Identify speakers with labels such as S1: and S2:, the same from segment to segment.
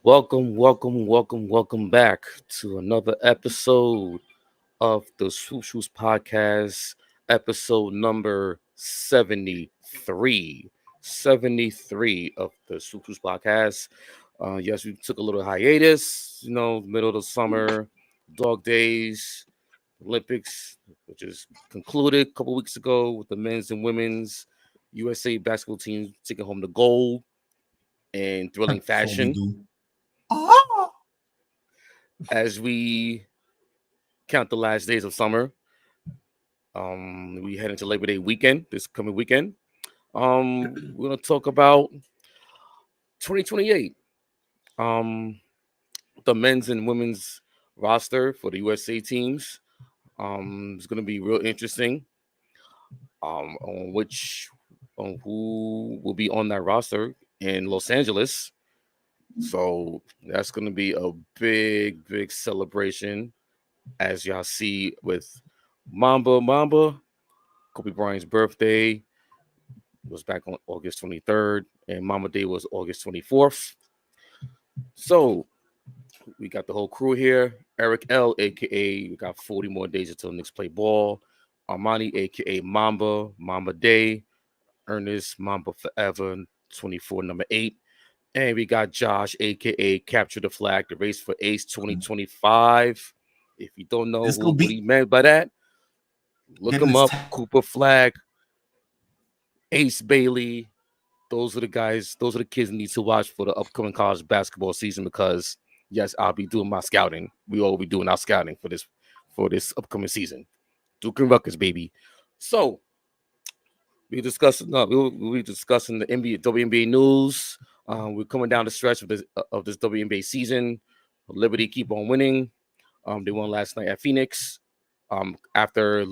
S1: Welcome back to another episode of the Swoop Shoes Podcast, episode number 73. 73 of the Swoop Shoes Podcast. Yes, we took a little hiatus, middle of the summer, dog days, Olympics, which is concluded a couple weeks ago with the men's and women's USA basketball teams taking home the gold in thrilling fashion. As we count the last days of summer, we head into Labor Day weekend, this coming weekend. We're going to talk about 2028. The men's and women's roster for the USA teams. It's going to be real interesting on who will be on that roster in Los Angeles. So that's going to be a big celebration, as y'all see with Mamba. Kobe Bryant's birthday was back on August 23rd, and Mamba Day was August 24th. So we got the whole crew here. EricL, a.k.a. we got 40 more days until Knicks play ball. Armani, a.k.a. Mamba Day. Ernest, Mamba Forever, 24, number 8. And we got Josh, a.k.a. Capture the Flag, the Race for Ace 2025. If you don't know what he meant by that, look him up. Cooper Flag, Ace Bailey. Those are the guys, those are the kids you need to watch for the upcoming college basketball season because, yes, I'll be doing my scouting. We all be doing our scouting for this upcoming season. Duke and Rutgers, baby. So, we'll be discussing the NBA, WNBA news. We're coming down the stretch of this WNBA season. Liberty keep on winning. They won last night at Phoenix after a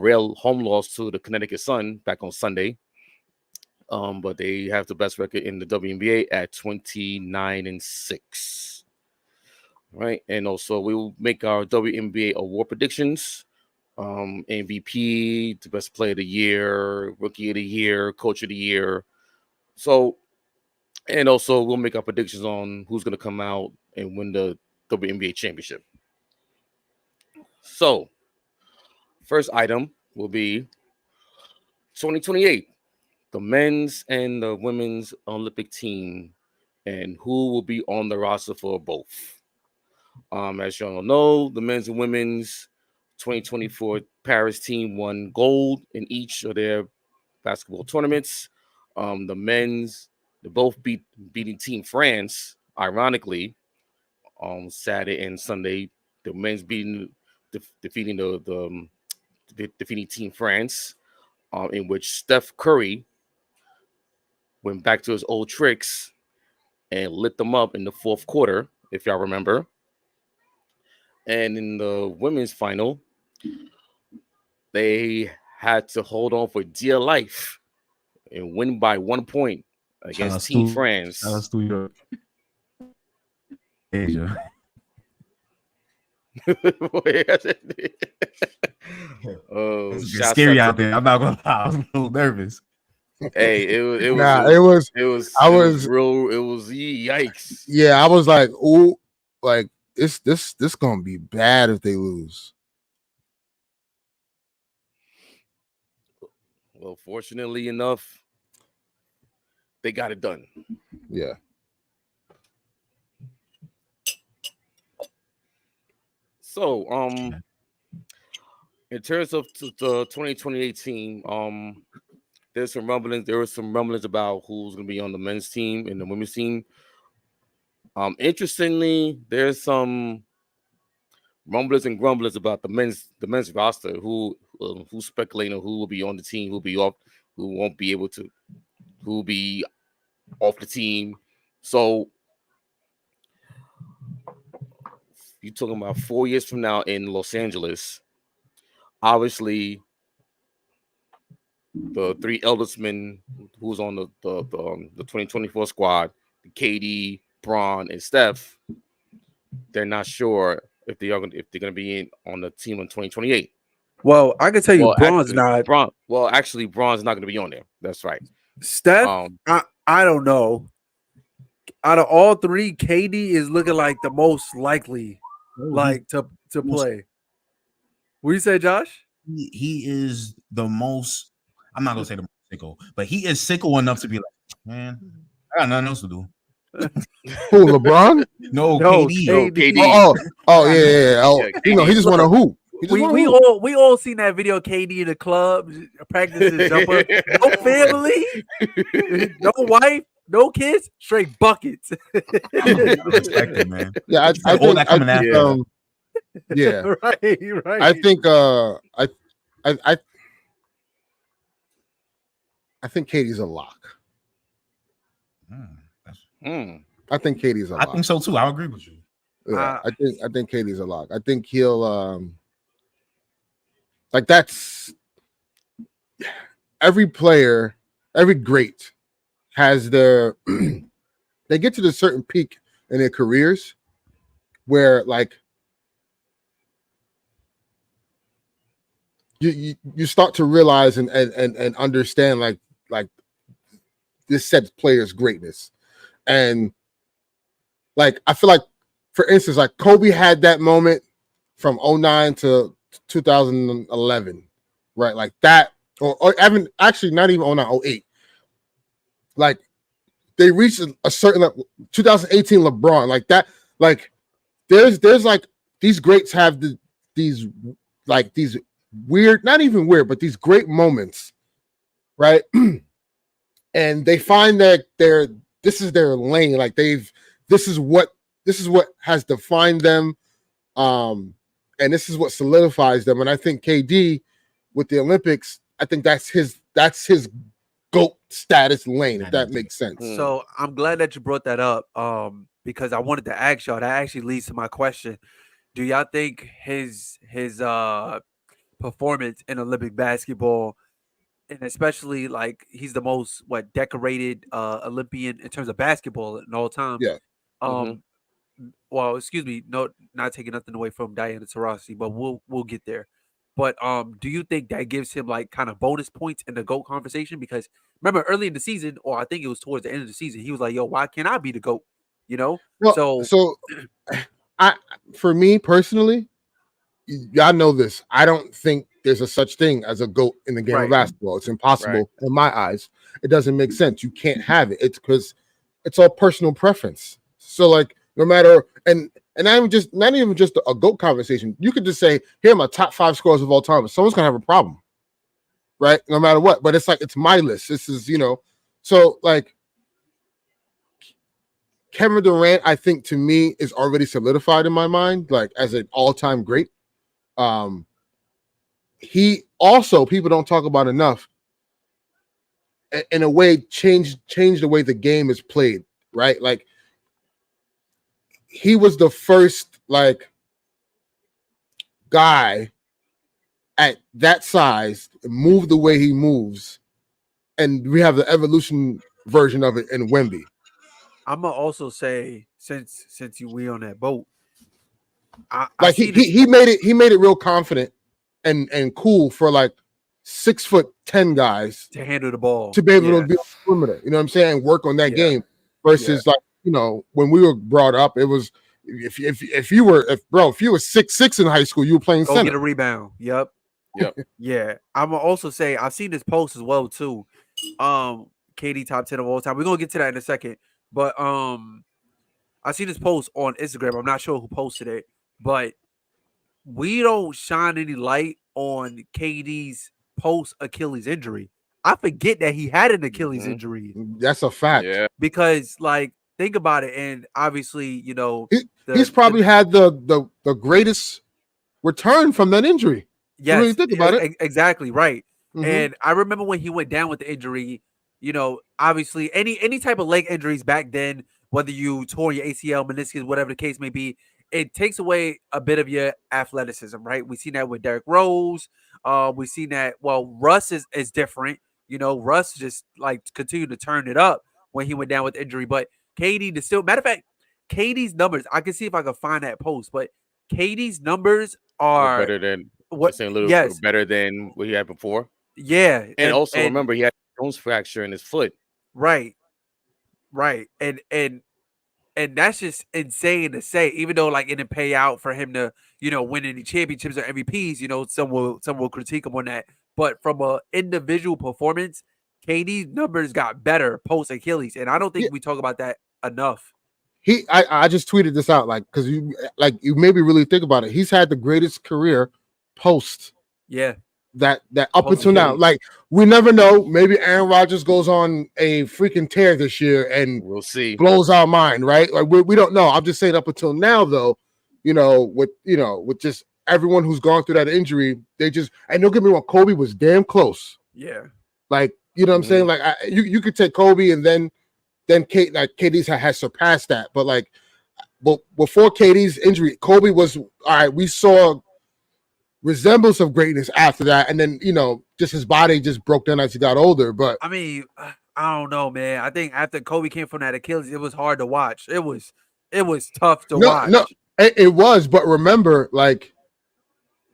S1: real home loss to the Connecticut Sun back on Sunday. But they have the best record in the WNBA at 29-6. Right, and also we will make our WNBA award predictions. MVP, the best player of the year, rookie of the year, coach of the year. So, and also we'll make our predictions on who's going to come out and win the WNBA championship. So, first item will be 2028, the men's and the women's Olympic team, and who will be on the roster for both. As y'all know, the men's and women's 2024 Paris team won gold in each of their basketball tournaments. The men's, they both beating Team France, ironically, on Saturday and Sunday. The men's defeating defeating Team France, in which Steph Curry went back to his old tricks and lit them up in the fourth quarter, if y'all remember. And in the women's final, they had to hold on for dear life and win by 1 point against Team France.
S2: Asia. It's scary out there. I'm not gonna lie. I was a little nervous.
S1: Hey, it was yikes.
S3: Yeah, I was like, ooh, like this gonna be bad if they lose.
S1: Well, fortunately enough, they got it done.
S3: Yeah.
S1: So, in terms of the 2028 team, there were some rumblings about who's going to be on the men's team and the women's team. Interestingly, there's some rumblings and grumblings about the men's roster, who's speculating who will be on the team, who'll be off, who won't be able to, who will be off the team. So you're talking about 4 years from now in Los Angeles. Obviously, the three eldest men who's on the 2024 squad, KD, Bron, and Steph, they're not sure if they're going to be on the team in 2028.
S4: Well, I can tell you, Bron's not.
S1: Actually, Bron's not going to be on there. That's right.
S4: Steph, I don't know. out of all three, KD is looking like the most likely, to play. What do you say, Josh?
S2: He is the most. I'm not gonna say the most sicko, but he is sicko enough to be like, man, I got nothing else to do.
S3: Who, LeBron?
S2: No, KD.
S1: KD.
S3: Yeah. Oh, he just want to hoop.
S4: We all seen that video of KD in the club practicing jumper. No family, no wife, no kids, straight buckets.
S2: Respect him, man.
S3: Yeah, I think yeah,
S4: right.
S3: I think I think Katie's a lock. I think Katie's a lock.
S2: I think so too. I agree with you.
S3: Yeah, I think Katie's a lock. I think he'll like that's every player, every great has their they get to the certain peak in their careers where like you start to realize and understand like this set player's greatness. And like I feel like, for instance, like Kobe had that moment from 09 to 2011, right? Like that, or even actually not even 09, 08. Like they reached a certain level. 2018 LeBron, like that, like there's like these greats have these weird, not even weird, but these great moments, right? And they find that this is their lane. Like this is what has defined them. And this is what solidifies them. And I think KD with the Olympics, I think that's his GOAT status lane, if that makes sense.
S4: So I'm glad that you brought that up. Because I wanted to ask y'all, that actually leads to my question. Do y'all think his performance in Olympic basketball, and especially like he's the most decorated Olympian in terms of basketball in all time?
S3: Yeah.
S4: Well, excuse me, no, not taking nothing away from Diana Taurasi, but we'll get there. But do you think that gives him like kind of bonus points in the GOAT conversation? Because remember early in the season, or I think it was towards the end of the season, he was like, "Yo, why can't I be the GOAT?" You know.
S3: Well, so for me personally, y'all know this. I don't think there's a such thing as a GOAT in the game of basketball. It's impossible in my eyes. It doesn't make sense. You can't have it. It's because it's all personal preference. So like no matter and not even just a GOAT conversation. You could just say, here are my top 5 scorers of all time. Someone's gonna have a problem, right? No matter what. But it's like it's my list. This is, so like Kevin Durant, I think to me is already solidified in my mind, like as an all-time great. He also, people don't talk about enough, in a way, changed the way the game is played, right? Like he was the first like guy at that size move the way he moves, and we have the evolution version of it in Wemby.
S4: I'm gonna also say, since we on that boat,
S3: he made it real confident and cool for like 6'10" guys
S4: to handle the ball,
S3: to be able to be on the perimeter. You know what I'm saying? Work on that game versus like when we were brought up, it was if you were 6'6" in high school, you were playing center.
S4: Get a rebound. Yep. Yeah. I'm gonna also say I've seen this post as well too. KD top 10 of all time. We're gonna get to that in a second. But I see this post on Instagram. I'm not sure who posted it, but we don't shine any light on KD's post Achilles injury. I forget that he had an Achilles injury.
S3: That's a fact.
S1: Yeah.
S4: Because like think about it, and obviously,
S3: he's probably had the greatest return from that injury.
S4: Yes,
S3: you really think about it.
S4: Exactly right. And I remember when he went down with the injury. Obviously any type of leg injuries back then, whether you tore your ACL, meniscus, whatever the case may be, it takes away a bit of your athleticism, right? We've seen that with Derrick Rose. We've seen that. Well, Russ is different. Russ just like continued to turn it up when he went down with injury. But KD matter of fact, KD's numbers, I can see if I can find that post, but KD's numbers are
S1: better than better than what he had before.
S4: Yeah.
S1: And remember he had Jones fracture in his foot.
S4: Right. And And that's just insane to say, even though like it didn't pay out for him to, win any championships or MVPs, some will critique him on that. But from a individual performance, KD's numbers got better post Achilles. And I don't think we talk about that enough.
S3: I just tweeted this out, like, because you made me really think about it. He's had the greatest career post.
S4: Yeah.
S3: That up until now, like, we never know. Maybe Aaron Rodgers goes on a freaking tear this year and
S1: we'll see,
S3: blows our mind, right? Like we don't know. I'm just saying up until now, though, with just everyone who's gone through that injury, and don't get me wrong, Kobe was damn close.
S4: Yeah,
S3: like what I'm saying, like you could take Kobe and then KD's has surpassed that, but before KD's injury, Kobe was all right. We saw resemblance of greatness after that, and then just his body just broke down as he got older. But
S4: I mean, I don't know, man. I think after Kobe came from that Achilles, it was hard to watch. It was tough to watch.
S3: No, it was. But remember, like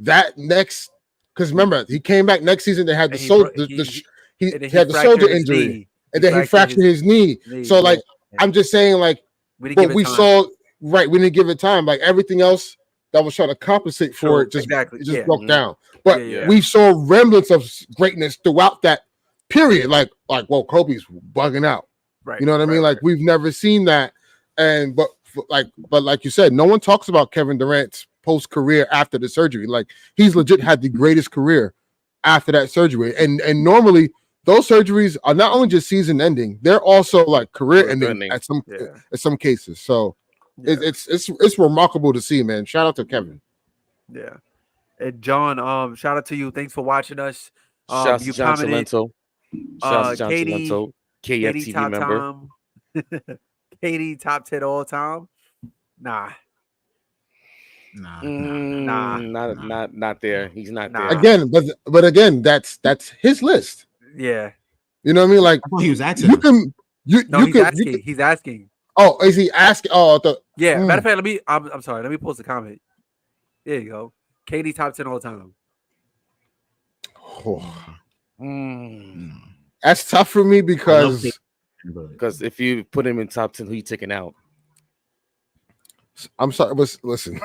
S3: that next, because remember he came back next season. They had he had the shoulder injury, and then he fractured his knee. So like, I'm just saying, like, we saw right. We didn't give it time. Like everything else that was trying to compensate for it just broke down. But we saw remnants of greatness throughout that period. Like, well, Kobe's bugging out.
S4: Right.
S3: You know what I mean? Like we've never seen that. And but like you said, no one talks about Kevin Durant's post career after the surgery. Like he's legit had the greatest career after that surgery. And normally those surgeries are not only just season ending, they're also like career ending at some cases. So it's remarkable to see, man. Shout out to Kevin.
S4: Yeah. And John, shout out to you. Thanks for watching us.
S1: Shout
S4: you
S1: to John
S4: commented.
S1: Talento. Shout out to John
S4: Katie,
S1: Talento,
S4: Katie
S1: KFTV member.
S4: Katie top 10 all time. Nah.
S1: Not there. He's not there.
S3: Again, but again, that's his list.
S4: Yeah.
S3: You know what I mean? Like
S2: he was asking.
S4: He's asking.
S3: Oh, is he asking? Oh,
S4: matter of fact, I'm sorry. Let me post a comment. There you go. Katie top 10 all time.
S3: That's tough for me because
S1: if you put him in top 10, who you taking out?
S3: I'm sorry, but listen.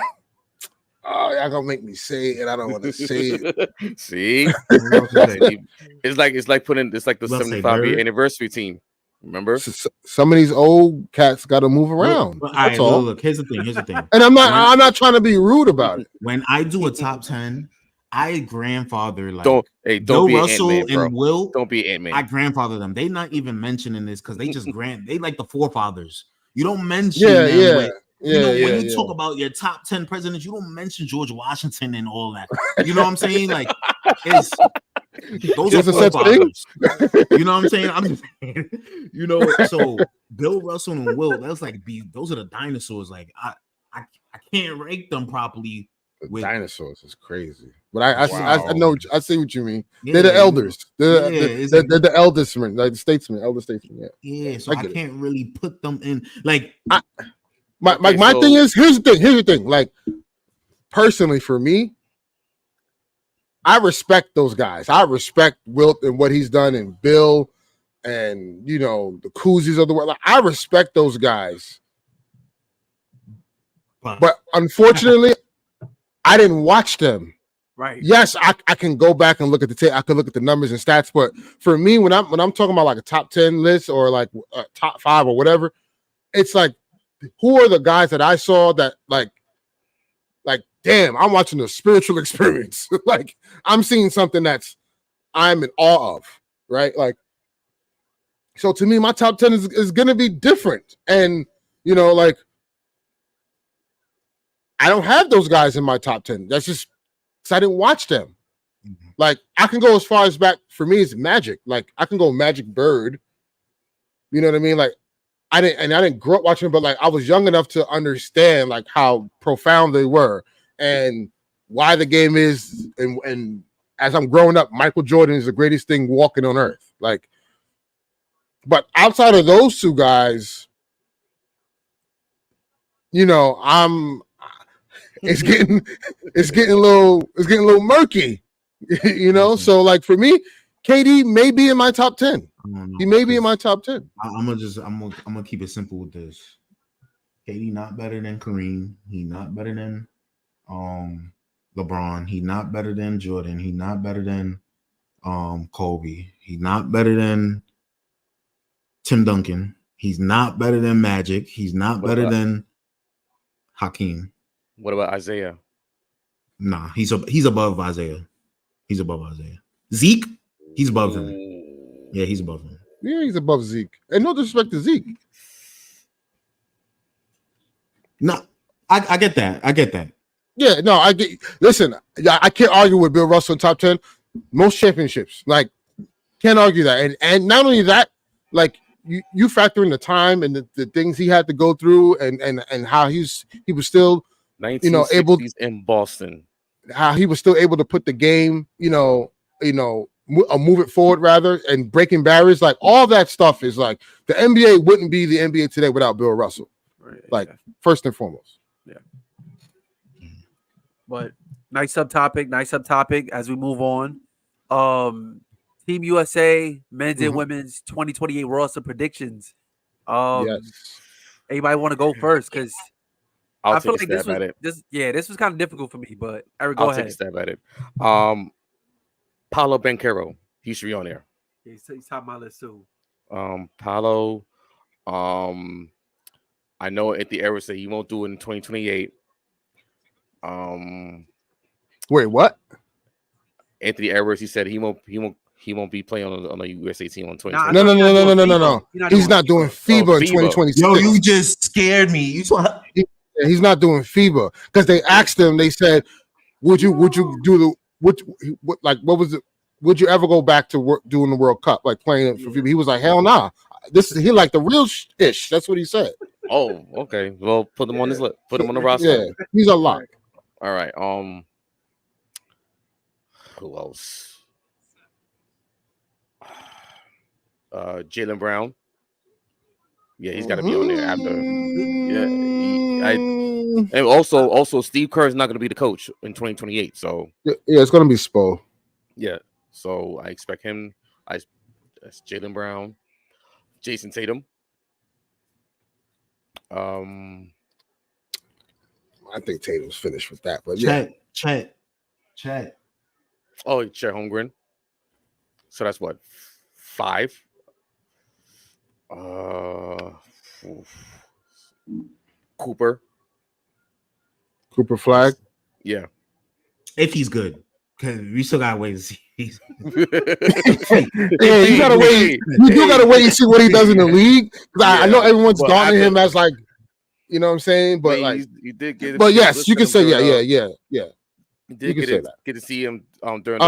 S3: Oh, y'all gonna make me say it, and I don't want to say it.
S1: See, it's like the 75-year anniversary team. Remember,
S3: some of these old cats got to move around. That's all.
S2: Look, here's the thing.
S3: And I'm not trying to be rude about it.
S2: When I do a top 10, I grandfather like
S1: don't
S2: Bill
S1: be
S2: Russell
S1: Ant-Man, bro.
S2: and Will.
S1: Don't be Ant-Man.
S2: I grandfather them. They not even mentioning this because they just they like the forefathers. You don't mention them. When you talk about your top 10 presidents, you don't mention George Washington and all that. You know what I'm saying? Like, those are forefathers. You know what I'm saying? I'm just saying, so Bill Russell and Will, that's like those are the dinosaurs. Like, I can't rank them properly.
S3: With dinosaurs is crazy, but I know I see what you mean. They're the elders. They're the eldest, like the statesmen, elder statesmen.
S2: Yeah, so I can't really put them in. Like,
S3: my thing is, here's the thing. Like, personally, for me, I respect those guys. I respect Wilt and what he's done, and Bill, and the Koozies of the world. Like, I respect those guys, but unfortunately, I didn't watch them.
S4: Right.
S3: Yes, I can go back and look at the tape. I can look at the numbers and stats. But for me, when I'm talking about like a top 10 list or like a top 5 or whatever, it's like, who are the guys that I saw that like damn, I'm watching a spiritual experience. Like I'm seeing something I'm in awe of, right? Like, so to me, my top 10 is gonna be different, and like, I don't have those guys in my top 10. That's just because I didn't watch them. Mm-hmm. Like, I can go as far as back, for me, it's Magic. Like, I can go Magic Bird. You know what I mean? Like, I didn't grow up watching them, but like I was young enough to understand like how profound they were and why the game is. And as I'm growing up, Michael Jordan is the greatest thing walking on earth. Like, but outside of those two guys, it's getting a little murky, So like for me, KD may be in my top 10. He may be in my top 10.
S2: I'm gonna keep it simple with this. KD not better than Kareem. He not better than LeBron. He not better than Jordan. He not better than Kobe. He not better than Tim Duncan. He's not better than Magic. He's not better than Hakeem.
S1: What about Isaiah?
S2: Nah, he's above Isaiah. He's above Isaiah. Zeke, he's above him. Yeah, he's above him.
S3: Yeah, he's above Zeke. And no disrespect to Zeke.
S2: No, I get that. I get that.
S3: Yeah, no, I get. Listen, I can't argue with Bill Russell in top 10. Most championships, like, can't argue that. And not only that, like, you factor in the time and the things he had to go through and how he was still, able
S1: in Boston.
S3: How he was still able to put the game, move it forward rather, and breaking barriers. Like, all that stuff is like the NBA wouldn't be the NBA today without Bill Russell. Like, first and foremost.
S4: Yeah. But nice subtopic as we move on. Team USA, men's and women's 2028 roster predictions.
S3: Yes.
S4: Anybody want to go first? Because I feel like this was kind of difficult for me, but Eric, go ahead.
S1: Take a stab at it. Paolo Banchero, he should be on there.
S4: Yeah, he's top of my list too.
S1: Paolo, I know at the era said he won't do it in 2028.
S3: Wait, what?
S1: Anthony Edwards, he said he won't be playing on a USA team on 2028.
S3: No. He's not doing FIBA in 2026.
S2: Yo, you just scared me.
S3: He's not doing FIBA because they asked him. They said, "Would you do what was it? Would you ever go back to work doing the World Cup, like playing for FIBA?" He was like, "Hell nah. He like the real ish." That's what he said.
S1: Oh, okay. Well, put him on his list. Put him on the roster.
S3: Yeah, he's a lock.
S1: All right. Who else? Jaylen Brown. Yeah, he's got to be on there after. And also Steve Kerr is not going to be the coach in 2028. So
S3: yeah, it's going to be Spo.
S1: Yeah, so I expect him. That's Jaylen Brown, Jason Tatum.
S3: I think Tatum's finished with that, but
S2: Chet.
S1: Oh, Chet Holmgren. So that's what, 5. Cooper
S3: Flag.
S1: Yeah,
S2: if he's good, because we still gotta wait to see.
S3: Yeah, you gotta wait. You do gotta wait and see what he does in the league. I know everyone's daunting him as like, you know what I'm saying, but like
S1: you did get.
S3: But yes, you can say yeah.
S1: You did get to see him during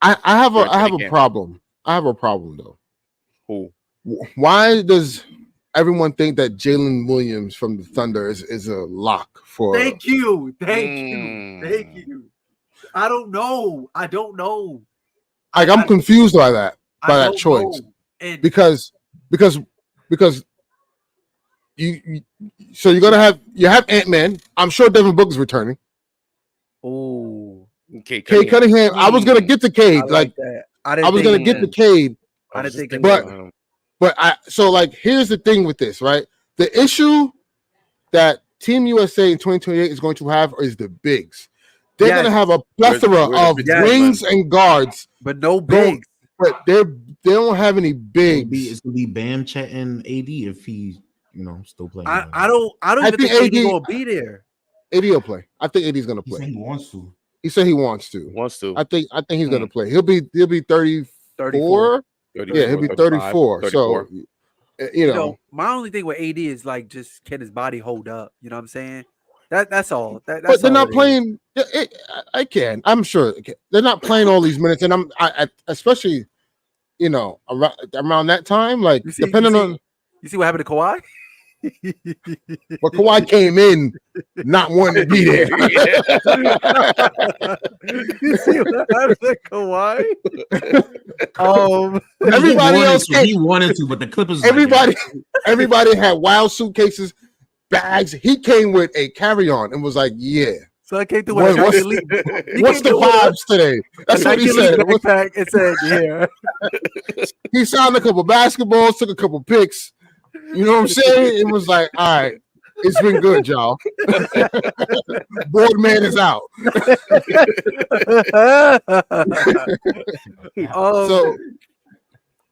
S3: I have a problem. I have a problem though.
S1: Who?
S3: Why does everyone think that Jalen Williams from the Thunder is a lock for?
S4: Thank you. I don't know.
S3: Like, I'm confused by that choice. Because you so you're gonna have Ant-Man. I'm sure Devin Booker's returning.
S4: Oh,
S3: Cade Cunningham. I was gonna get to Cade. I was gonna get to Cade.
S4: I didn't think,
S3: but here's the thing with this, right? The issue that Team USA in 2028 is going to have is the bigs. They're going to have a plethora of wings and guards,
S4: but no bigs.
S3: But they don't have any bigs.
S2: It's going to be Bam, Chet, and AD if he's still playing.
S4: I don't even think AD will be there.
S3: AD will play. I think AD's going to play.
S2: He wants to.
S3: He said he wants to. I think he's going to play. He'll be 34. Yeah, he'll be 34. So,
S4: my only thing with AD is like, just can his body hold up? You know what I'm saying? That's all. That's
S3: but they're
S4: all
S3: not playing. I'm sure they're not playing all these minutes, and I especially, around that time, like depending on.
S4: You see what happened to Kawhi?
S3: But Kawhi came in not wanting to be there.
S4: You see what happened to Kawhi?
S3: Everybody else
S2: he wanted to, but the Clippers.
S3: Everybody had wild suitcases, bags. He came with a carry-on and was like, "Yeah."
S4: So I came through.
S3: What's the vibes today? That's what he said.
S4: It said, "Yeah."
S3: He signed a couple basketballs, took a couple pics. You know what I'm saying? It was like, all right, it's been good, y'all. Board man is out.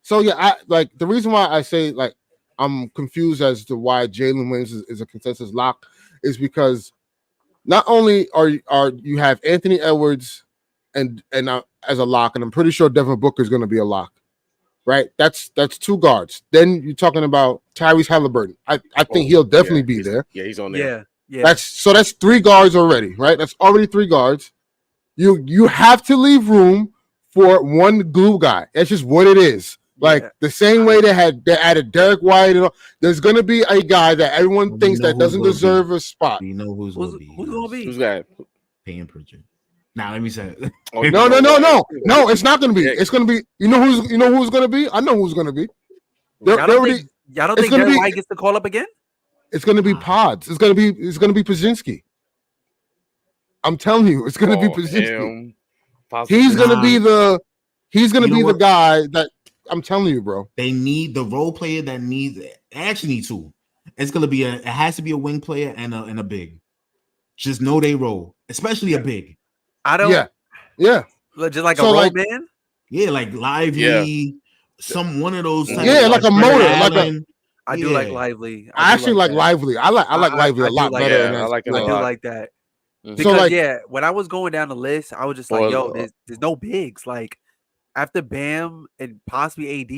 S3: So yeah, I like the reason why I say like I'm confused as to why Jalen Williams is a consensus lock is because not only are you have Anthony Edwards and as a lock, and I'm pretty sure Devin Booker is going to be a lock, right? That's two guards. Then you're talking about Tyrese Halliburton. I think he'll definitely be there.
S1: Yeah, he's on there.
S4: Yeah.
S3: That's three guards already, right? That's already three guards. You have to leave room for one glue guy. That's just what it is. Like the same way they added Derek White. And all, there's going to be a guy that everyone thinks that doesn't deserve a spot.
S2: You know who's going to be?
S4: Who's
S1: that?
S2: Payne Pritchard. Now let me say.
S3: No. It's not going to be. It's going to be. You know who's going to be? I know who's going to be.
S4: Y'all don't think Derek White gets the call up again?
S3: It's going to be Pods. It's going to be Pazinski. I'm telling you, it's going to be Pazinski. He's going to be the guy that. I'm telling you, bro.
S2: They need the role player that needs. They actually need two. It's gonna be it has to be a wing player and a big. Just know they role, especially a big.
S4: I don't.
S3: Yeah.
S4: Just like a role man.
S2: Yeah, like Lively. One of those.
S3: Like a motor.
S4: I do like Lively.
S3: I actually like Lively. I like Lively a lot better.
S1: I like it.
S4: I do like that. Because when I was going down the list, I was just like, yo, there's no bigs. Like after Bam and possibly AD,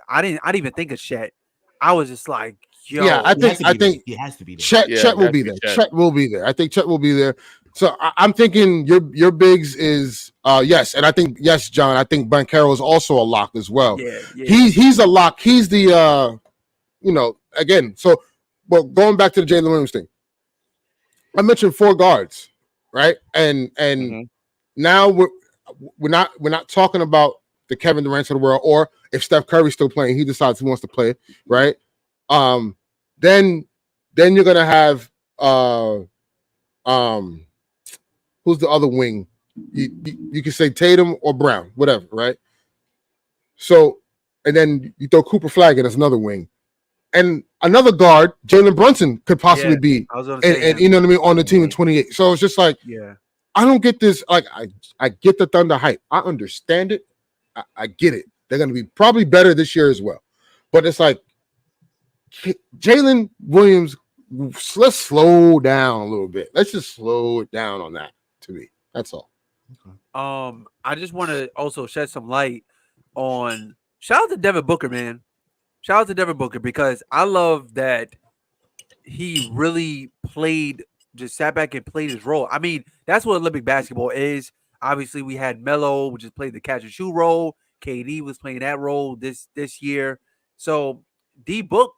S4: I didn't even think of Chet. I was just like, yo,
S3: I think
S2: he has to be there.
S3: Chet will be there. Chet will be there. I think Chet will be there. So I'm thinking your bigs is yes, and I think yes, John. I think Banchero is also a lock as well.
S4: Yeah.
S3: He's a lock. He's the again. So, well, going back to the Jalen Williams thing, I mentioned four guards, right? And now we're not talking about the Kevin Durant of the world, or if Steph Curry's still playing, he decides he wants to play, right? Then you're gonna have who's the other wing? You can say Tatum or Brown, whatever, right? So, and then you throw Cooper Flag in as another wing, and another guard, Jalen Brunson could possibly be, and you know what I mean, on the team in 28. So it's just like, I don't get this. Like, I get the Thunder hype. I understand it. I get it. They're going to be probably better this year as well. But it's like Jalen Williams, let's slow down a little bit. Let's just slow it down on that to me. That's all.
S4: I just want to also shed some light on shout out to Devin Booker, man. Shout out to Devin Booker because I love that he really just sat back and played his role. I mean, that's what Olympic basketball is. Obviously, we had Melo, which just played the catch and shoot role. KD was playing that role this year. So D Book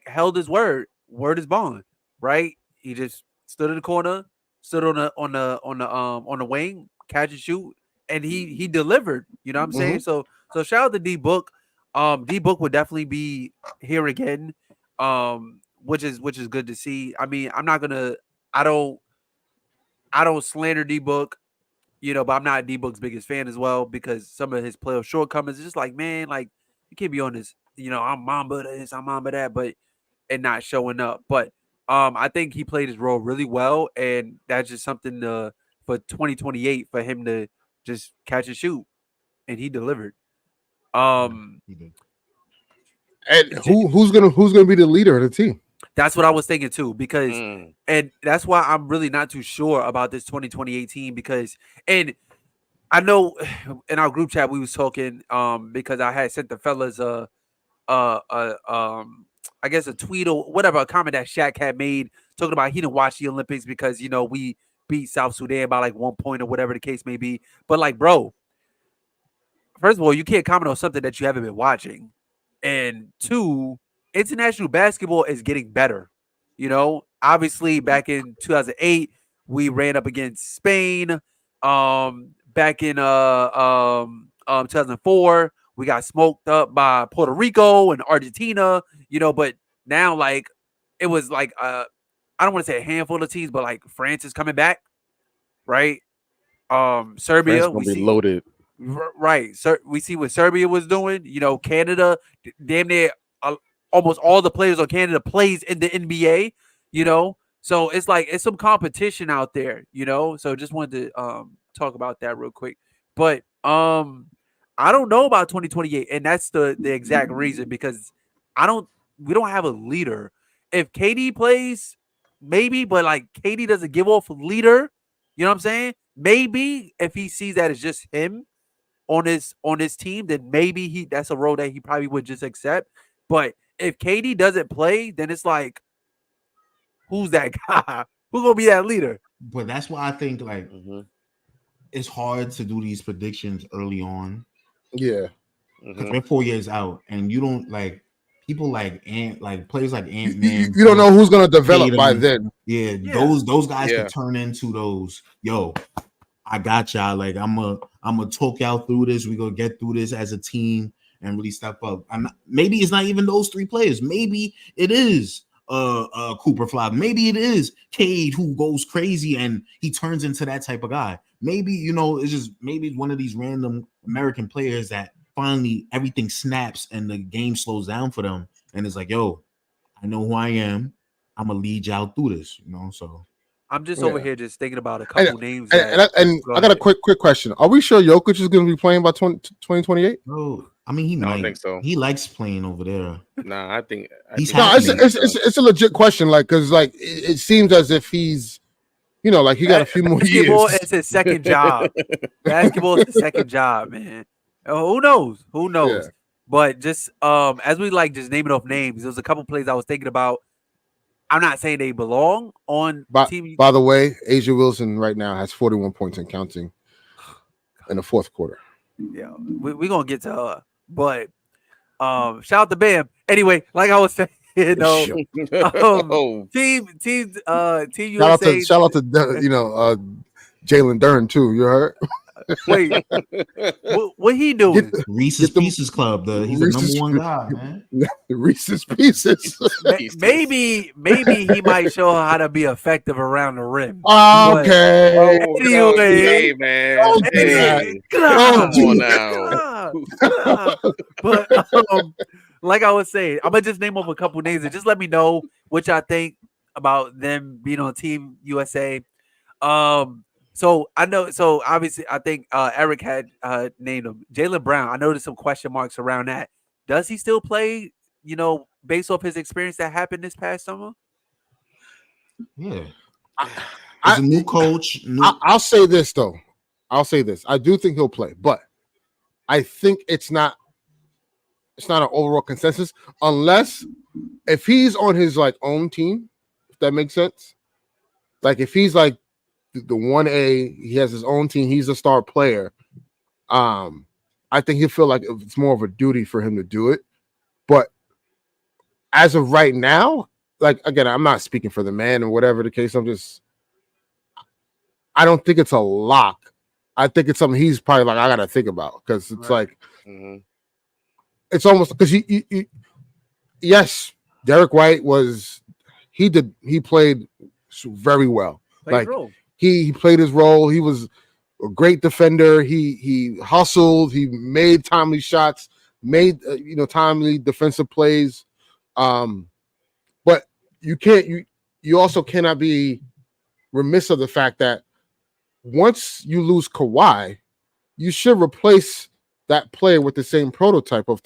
S4: held his word. Word is bond, right? He just stood in the corner, stood on the wing, catch and shoot, and he delivered. You know what I'm saying? So shout out to D Book. D Book would definitely be here again. Which is good to see. I mean, I don't slander D Book. But I'm not D Book's biggest fan as well because some of his playoff shortcomings is just like, man, like you can't be on this, I'm Mamba this, I'm Mamba that, and not showing up. But I think he played his role really well, and that's just something for 2028 for him to just catch and shoot, and he delivered.
S3: And who's gonna be the leader of the team?
S4: That's what I was thinking too, because and that's why I'm really not too sure about this 2028 team because and I know in our group chat we was talking because I had sent the fellas I guess a tweet or whatever, a comment that Shaq had made talking about he didn't watch the Olympics because we beat South Sudan by 1 point or whatever the case may be. But bro, first of all, you can't comment on something that you haven't been watching. And two, international basketball is getting better. Obviously back in 2008, we ran up against Spain. Back in 2004, we got smoked up by Puerto Rico and Argentina, but now it was I don't want to say a handful of teams, but France is coming back, right? Serbia
S1: France gonna be loaded.
S4: Right. So we see what Serbia was doing, Canada damn near almost all the players on Canada plays in the NBA, you know? So it's like it's some competition out there, you know? So just wanted to talk about that real quick. But I don't know about 2028, and that's the exact reason because we don't have a leader. If KD plays, maybe, but like KD doesn't give off a leader, you know what I'm saying? Maybe if he sees that it's just him on his team, then maybe that's a role that he probably would just accept. But if KD doesn't play, then it's like, who's that guy? Who's gonna be that leader?
S2: But that's why I think like it's hard to do these predictions early on.
S3: Yeah,
S2: because we're 4 years out, and you don't like people like players like Ant-Man.
S3: You don't know who's gonna develop by then.
S2: Yeah, those guys can turn into those. Yo, I got y'all. Like I'm gonna talk y'all through this. We gonna get through this as a team and really step up. Maybe it's not even those three players. Maybe it is Cooper Fly. Maybe it is Cade who goes crazy and he turns into that type of guy. Maybe it's just maybe one of these random American players that finally everything snaps and the game slows down for them and it's like, yo, I know who I am. I'm gonna lead y'all through this. So
S4: I'm just over here just thinking about a couple names.
S3: And I got a quick question. Are we sure Jokic is going to be playing by 2028?
S2: No, I mean he might. I don't think so. He likes playing over there.
S1: Nah, I think
S3: it's a legit question. Like, because like it seems as if he's, like he got a few more years.
S4: Basketball is his second job. Basketball is his second job, man. Who knows? Yeah. But just as we just naming off names, there's a couple plays I was thinking about. I'm not saying they belong on team.
S3: By the way, Asia Wilson right now has 41 points and counting in the fourth quarter.
S4: Yeah, we're gonna get to her, but shout out to Bam. Anyway, like I was saying, team USA.
S3: Shout out to Jalen Dern too. You heard?
S4: Wait, what he doing?
S2: Reese's Pieces Club. He's the number one guy, man.
S3: The Reese's Pieces.
S4: Maybe he might show how to be effective around the rim.
S3: Okay.
S4: Anyway,
S1: man. Come on now.
S4: But like I was saying, I'm gonna just name off a couple names and just let me know what y'all think about them being on Team USA. So I know. So obviously, I think Eric had named him Jaylen Brown. I know there's some question marks around that. Does he still play? Based off his experience that happened this past summer.
S2: Yeah, as a new coach.
S3: I'll say this though. I do think he'll play, but I think it's not an overall consensus unless if he's on his own team. If that makes sense. Like if he's like the 1A, he has his own team, he's a star player. I think he'll feel like it's more of a duty for him to do it. But as of right now, again, I'm not speaking for the man or whatever the case. I don't think it's a lock. I think it's something he's probably I gotta think about because it's it's almost because yes, Derek White he played very well. He played his role. He was a great defender. He hustled. He made timely shots, made timely defensive plays. But you also cannot be remiss of the fact that once you lose Kawhi, you should replace that player with the same type of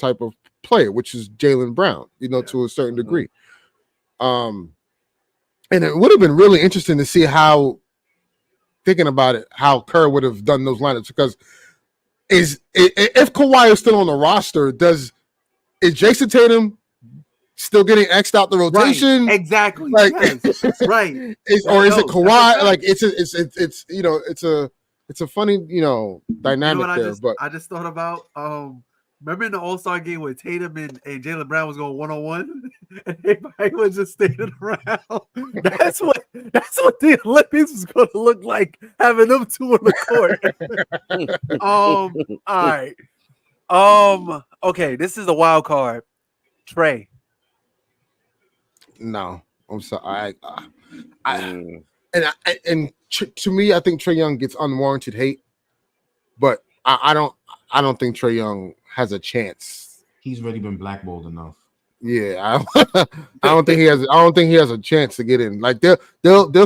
S3: player, which is Jaylen Brown, to a certain degree. And it would have been really interesting to see thinking about it, how Kerr would have done those lineups because if Kawhi is still on the roster, is Jason Tatum still getting X'd out the rotation?
S4: Right. Exactly.
S3: Yes.
S4: Right.
S3: Is it Kawhi? It's a funny dynamic there. But
S4: I just thought about remember in the All-Star game where Tatum and Jaylen Brown was going 1-on-1 and everybody was just standing around. That's what the Olympics was going to look like, having them two on the court. All right. Okay, this is a wild card. Trey.
S3: No, I'm sorry. To me, I think Trae Young gets unwarranted hate, but I don't think Trae Young has a chance.
S2: He's already been blackballed enough.
S3: Yeah, I don't think he has. I don't think he has a chance to get in. Like they'll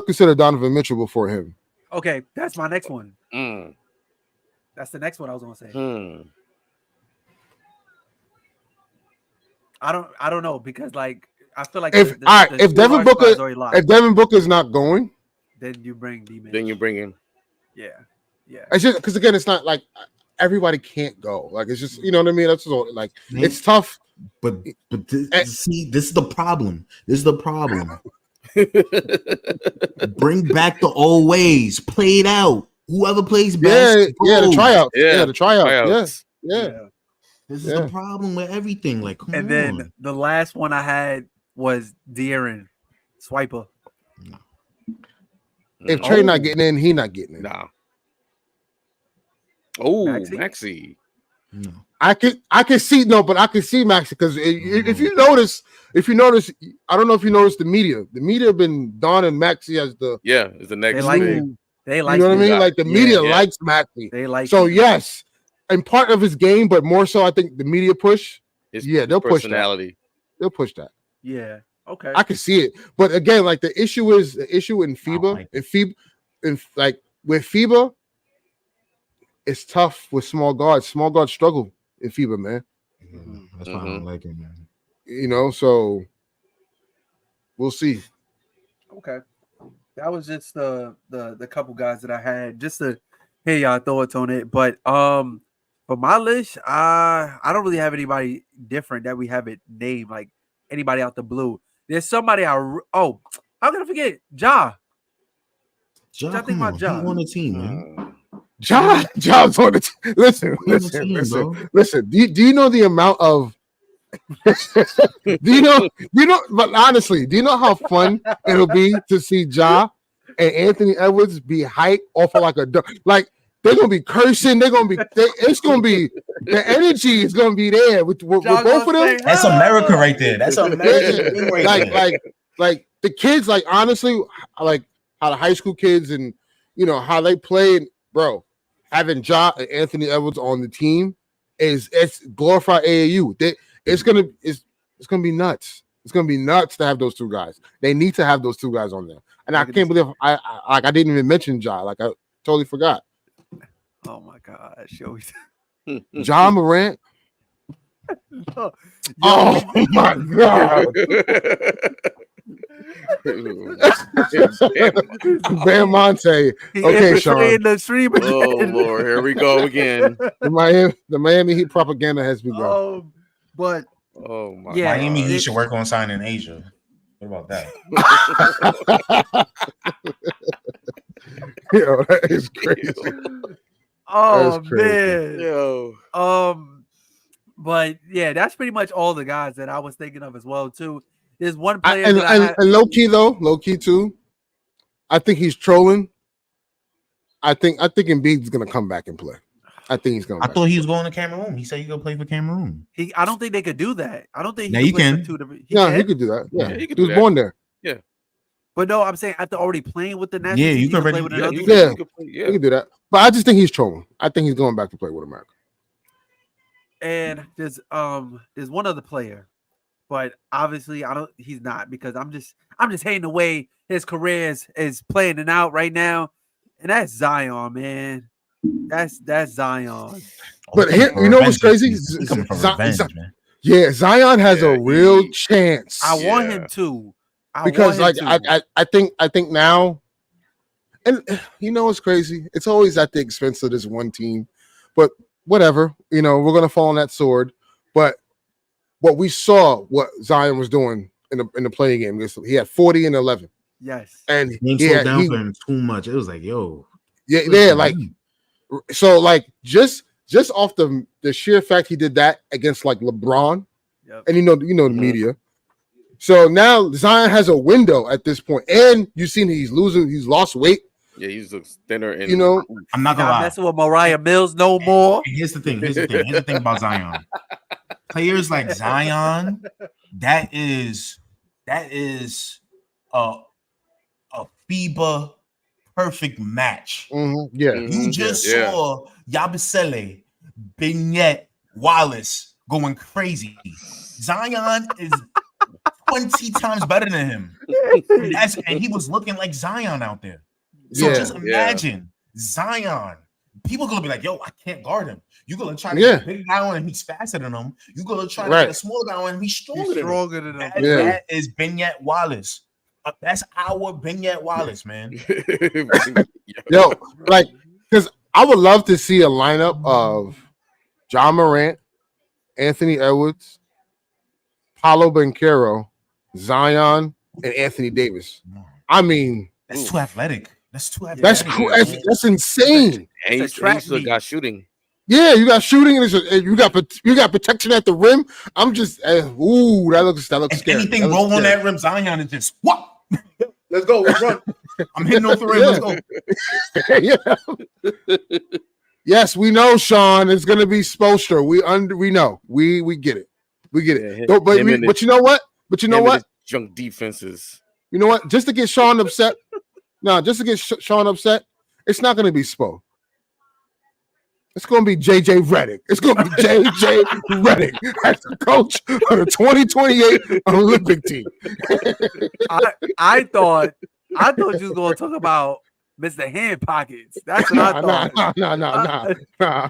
S3: consider Donovan Mitchell before him.
S4: Okay, that's my next one.
S1: Mm.
S4: That's the next one I was gonna say. I don't know because like I feel like
S3: If Devin Booker is not going,
S4: then you bring D-Man.
S1: Then you bring him.
S4: Yeah.
S3: It's just because again, it's not like everybody can't go. Like it's just what I mean. That's just like it's tough.
S2: But see, this is the problem. Bring back the old ways. Play it out. Whoever plays best.
S3: The tryouts.
S1: Yeah,
S3: the tryouts. Yeah.
S2: This is the problem with everything. Like, come on.
S4: Then the last one I had was De'Aaron Swiper.
S2: No.
S3: If Trey not getting in, he not getting in.
S1: Nah. Oh, Maxey.
S2: No.
S3: I can see but I can see Maxey because if you notice, I don't know if you noticed the media. The media have been donning Maxey as the
S1: is the next thing.
S4: They like
S3: you know what I mean? Like the media likes Maxey.
S4: They like
S3: so yes, and part of his game, but more so I think the media push. They'll push that. They'll push that.
S4: Yeah. Okay.
S3: I can see it. But again, like the issue in FIBA, with FIBA, it's tough with small guards. Small guards struggle in FIBA, man.
S2: That's why I don't like it, man.
S3: So we'll see.
S4: Okay. That was just the couple guys that I had just to hear y'all thoughts on it. But for my list, I don't really have anybody different that we haven't named, like anybody out the blue. There's somebody how can I forget? Ja.
S2: Ja, think about Ja. He on the team, man.
S3: Ja's on the team. Listen. Do you know the amount of do you know but honestly, do you know how fun it'll be to see Ja and Anthony Edwards be hyped off of like they're gonna be cursing, it's gonna be the energy is gonna be there with both of them.
S2: That's America right there. That's American right
S3: like the kids, like honestly, like how the high school kids and how they played, bro. Having Ja and Anthony Edwards on the team it's glorified AAU. It's gonna be nuts. It's gonna be nuts to have those two guys. They need to have those two guys on there. And I can't believe I didn't even mention Ja. Like I totally forgot.
S4: Oh my gosh,
S3: Ja Morant. Oh my god. Bam Monte. Okay, Sean.
S1: Oh Lord, here we go again.
S3: The Miami Heat propaganda has begun.
S4: But
S2: Miami Heat should work on signing Asia. What about that?
S3: Yo, that is crazy.
S4: Oh man. Yo. But yeah, that's pretty much all the guys that I was thinking of as well too. There's one player
S3: and low key too. I think he's trolling. I think Embiid's gonna come back and play. I think he's gonna.
S2: I thought he was going to Cameroon. He said he's gonna play for Cameroon.
S4: I don't think they could do that. I don't think.
S2: Now you can.
S3: He could do that. Yeah, he was born there.
S1: Yeah.
S4: But no, I'm saying after already playing with the national
S2: team, you could
S4: play with another team.
S3: He can do that. But I just think he's trolling. I think he's going back to play with America.
S4: And there's one other player, but obviously he's not because I'm just hating the way his career is playing it out right now, and that's Zion, man. That's Zion.
S3: But here, you know what's crazy? Zion has a real chance.
S4: I want him to.
S3: Because I think now, and you know what's crazy? It's always at the expense of this one team, but whatever. We're gonna fall on that sword. But what we saw, what Zion was doing in the playing game, he had 40 and 11.
S4: Yes,
S3: and
S2: he slowed down for him too much. It was like, yo,
S3: like so, like just off the sheer fact he did that against like LeBron, and the media. So now Zion has a window at this point, and you've seen he's lost weight.
S1: Yeah, he's thinner, and
S2: I'm not gonna lie.
S4: Messing with Mariah Mills no more.
S2: Here's the thing about Zion. Players like Zion, that is a FIBA perfect match.
S3: Mm-hmm. Yeah,
S2: you just saw Yabusele, Beignet, Wallace going crazy. Zion is 20 times better than him. And he was looking like Zion out there. So just imagine Zion. People gonna be like, yo, I can't guard him. You gonna try to get a big guy on and he's faster than him. You gonna try to get a small guy on and he's stronger than him. That is Benyat Wallace. That's our Benyat Wallace, man.
S3: Yo, like, because I would love to see a lineup of John Morant, Anthony Edwards, Paolo Banchero, Zion, and Anthony Davis. I mean,
S2: that's too athletic. That's
S3: insane.
S1: And he still got shooting.
S3: Yeah, you got shooting and you got protection at the rim. I'm just that looks
S2: if
S3: scary.
S2: Anything roll on that rim, Zion is just what? Let's go. Let's run. I'm hitting off the rim. Let's
S3: go. Yes, we know, Sean. It's gonna be Spoelstra. We know. We get it. We get it. But you know what?
S1: Junk defenses.
S3: You know what? Just to get Sean upset. No, just to get Sean upset, it's not going to be Spo. It's going to be JJ Redick. It's going to be JJ Redick as the coach of the 2028 Olympic team.
S4: I thought you was going to talk about Mr. Hand Pockets. That's what I
S3: thought. Nah.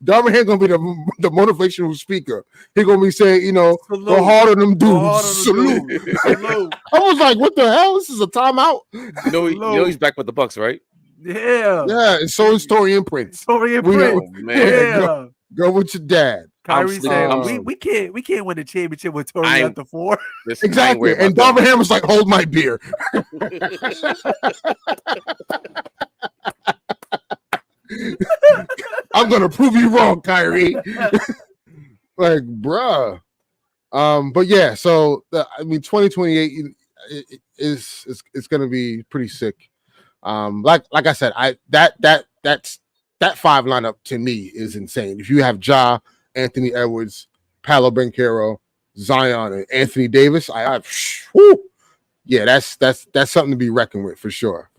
S3: Darvin gonna be the motivational speaker. He gonna be saying, go hard on them dudes. Salute. I was like, what the hell? This is a timeout.
S1: He's back with the Bucks, right?
S4: Yeah.
S3: Yeah, and so is Torian Prince.
S1: Man.
S3: Go with your dad.
S4: Kyrie said, we can't win the championship with Torian after 4.
S3: Exactly. And Darvin Ham was like, hold my beer. I'm gonna prove you wrong, Kyrie. Like, bruh. But yeah, so 2028 is gonna be pretty sick. Like I said, that 5 lineup to me is insane. If you have Ja, Anthony Edwards, Paolo Banchero, Zion, and Anthony Davis, that's something to be reckoned with for sure.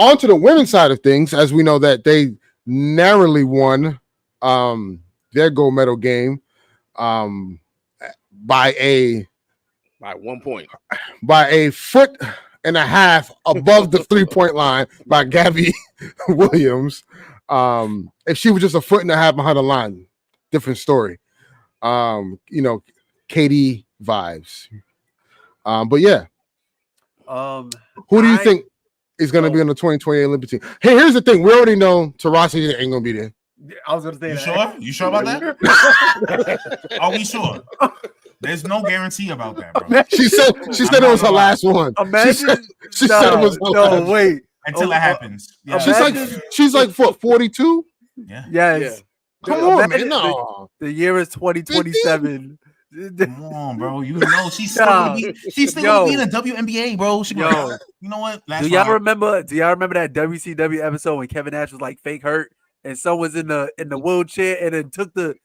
S3: On to the women's side of things, as we know that they narrowly won their gold medal game by
S1: 1 point.
S3: By a foot and a half above the 3-point line by Gabby Williams. If she was just a foot and a half behind the line, different story. KD vibes. But yeah. Who do you think is going to be on the 2028 Olympic team? Hey, here's the thing. We already know Taurasi ain't going to be there.
S4: I was going to say
S2: that. Sure? You sure about that? Are we sure? There's no guarantee about that, bro.
S3: She said it was her last one.
S4: Imagine.
S3: She said it was her last one.
S4: Wait.
S2: Until it happens.
S3: Yeah. She's like 42?
S2: Yeah.
S4: Yes.
S3: Yeah. Come on, man. No.
S4: The year is 2027.
S2: Come on, bro. You know she's still gonna be in the WNBA, bro. You know what?
S4: Do y'all remember that WCW episode when Kevin Nash was like fake hurt and someone's in the wheelchair and then took the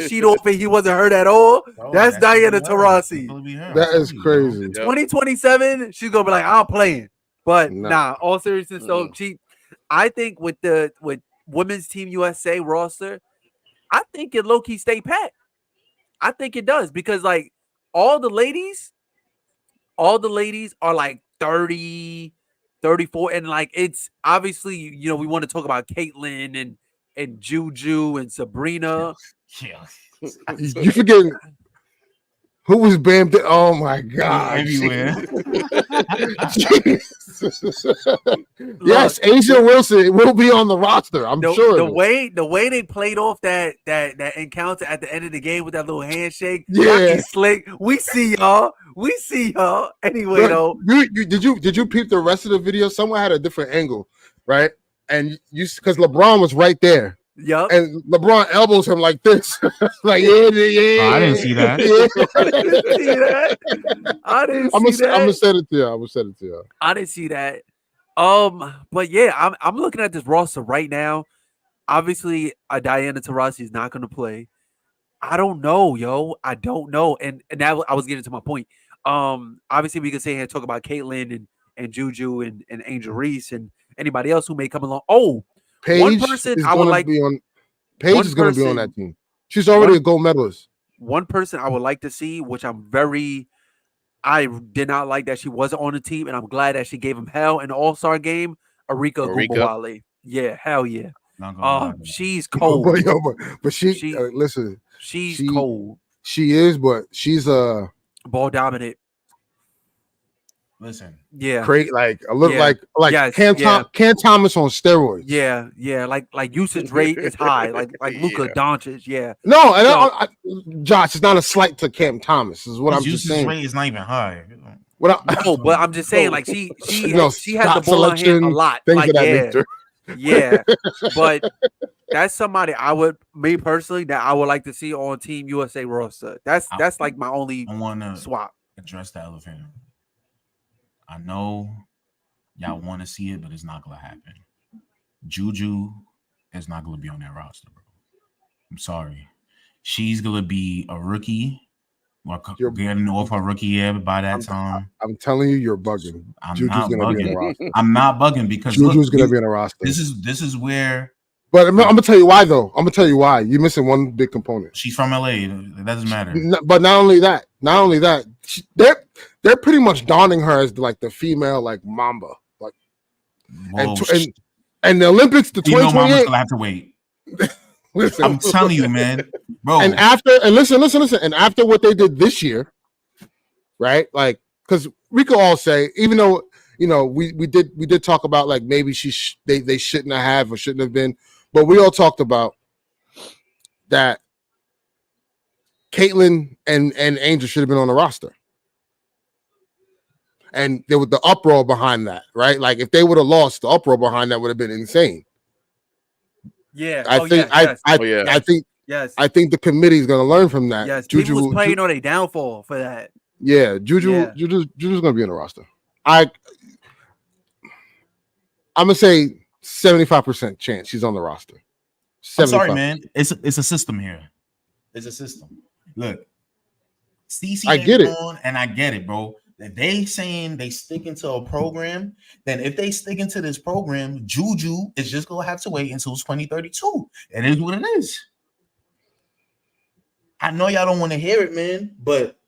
S4: sheet off and he wasn't hurt at all? That's Diana Taurasi.
S3: That is crazy.
S4: 2027, she's gonna be like, I'm playing. But all seriousness though, I think with Women's Team USA roster, I think it low key stay pat. I think it does because like all the ladies are like 30, 34, and like it's obviously we want to talk about Caitlyn and Juju and Sabrina.
S2: Yeah,
S3: you forgetting who was Bam? Oh my God!
S2: Everywhere.
S3: Yes, Asia Wilson will be on the roster. I'm sure.
S4: The way they played off that encounter at the end of the game with that little handshake, slick. We see y'all. Anyway, though,
S3: did you peep the rest of the video? Someone had a different angle, right? And because LeBron was right there.
S4: Yep.
S3: And LeBron elbows him like this. Like, yeah.
S2: Oh, I didn't see that.
S4: I didn't see that.
S3: I'm gonna send it to you.
S4: I didn't see that. But yeah, I'm looking at this roster right now. Obviously, Diana Taurasi is not gonna play. I don't know, yo. I don't know. And that I was getting to my point. Obviously we could say here and talk about Caitlyn and Juju and Angel Reese and anybody else who may come along. Oh,
S3: Paige
S4: one person I would like.
S3: Paige is going to be on that team. She's already a gold medalist.
S4: One person I would like to see, which I did not like that she wasn't on the team, and I'm glad that she gave him hell in the All-Star game. Erika Gumbawale. Yeah, hell yeah. She's cold.
S3: But she listen.
S4: She's cold.
S3: She is, but she's
S4: ball dominant.
S2: Listen,
S4: yeah,
S3: great. Like a little like yes, Cam Thomas on steroids.
S4: Yeah. Like usage rate is high. Like Luka Doncic. Yeah.
S3: No, and Josh, it's not a slight to Cam Thomas. Is what I'm just saying.
S2: Usage rate is not even high.
S4: But I'm just saying, like she has the ball on hand a lot.
S3: Things
S4: like
S3: of that nature.
S4: Yeah, but that's somebody me personally, that I would like to see on Team USA roster. That's like my only swap.
S2: Address the elephant. I know y'all want to see it, but it's not gonna happen. Juju is not gonna be on that roster, bro. I'm sorry. She's gonna be a rookie. You're getting off her rookie year by that time.
S3: I'm telling you, you're bugging. Juju's gonna be in the roster.
S2: I'm not bugging because
S3: Juju's gonna be in the roster.
S2: This is where.
S3: But I'm gonna tell you why, though. I'm gonna tell you why. You're missing one big component.
S2: She's from LA. It doesn't matter.
S3: But not only that, they're pretty much donning her as like the female like Mamba. Like, and the Olympics, the 2028.
S2: Mamba's gonna have to wait. Listen, I'm telling you, man, bro.
S3: And listen. And after what they did this year, right? Like, because we could all say, even though we did talk about like maybe they shouldn't have or shouldn't have been, but we all talked about that Caitlyn and Angel should have been on the roster. And there was the uproar behind that, right? Like if they would have lost, the uproar behind that would have been insane.
S4: Yeah,
S3: I think the committee is going to learn from that.
S4: Yes, Juju was playing on a downfall for that.
S3: Yeah, Juju's going to be in the roster. I'm gonna say 75% chance she's on the roster. 75%.
S2: I'm sorry, man. It's a system here. It's a system. Look, CC,
S3: I get it,
S2: and I get it, bro. If they saying they stick into a program, then if they stick into this program, Juju is just gonna have to wait until 2032. It is what it is. I know y'all don't want to hear it, man, but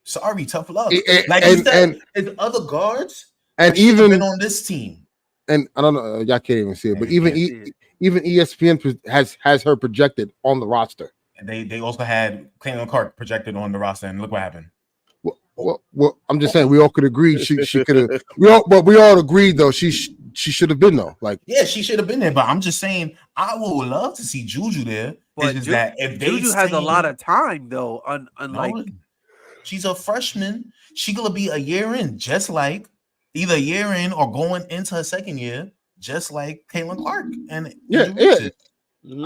S2: sorry, tough luck. It's other guards,
S3: and even
S2: been on this team.
S3: And I don't know, y'all can't even see it, but even ESPN has her projected on the roster.
S2: And they also had Caitlin Clark projected on the roster, and look what happened.
S3: Well, I'm just saying we all could agree she could have. We all agreed though she should have been though. Like
S2: she should have been there. But I'm just saying I would love to see Juju there.
S4: But that if Juju has a lot of time though, unlike
S2: she's a freshman, she gonna be a year in, just like either a year in or going into her second year, just like Caitlin Clark. And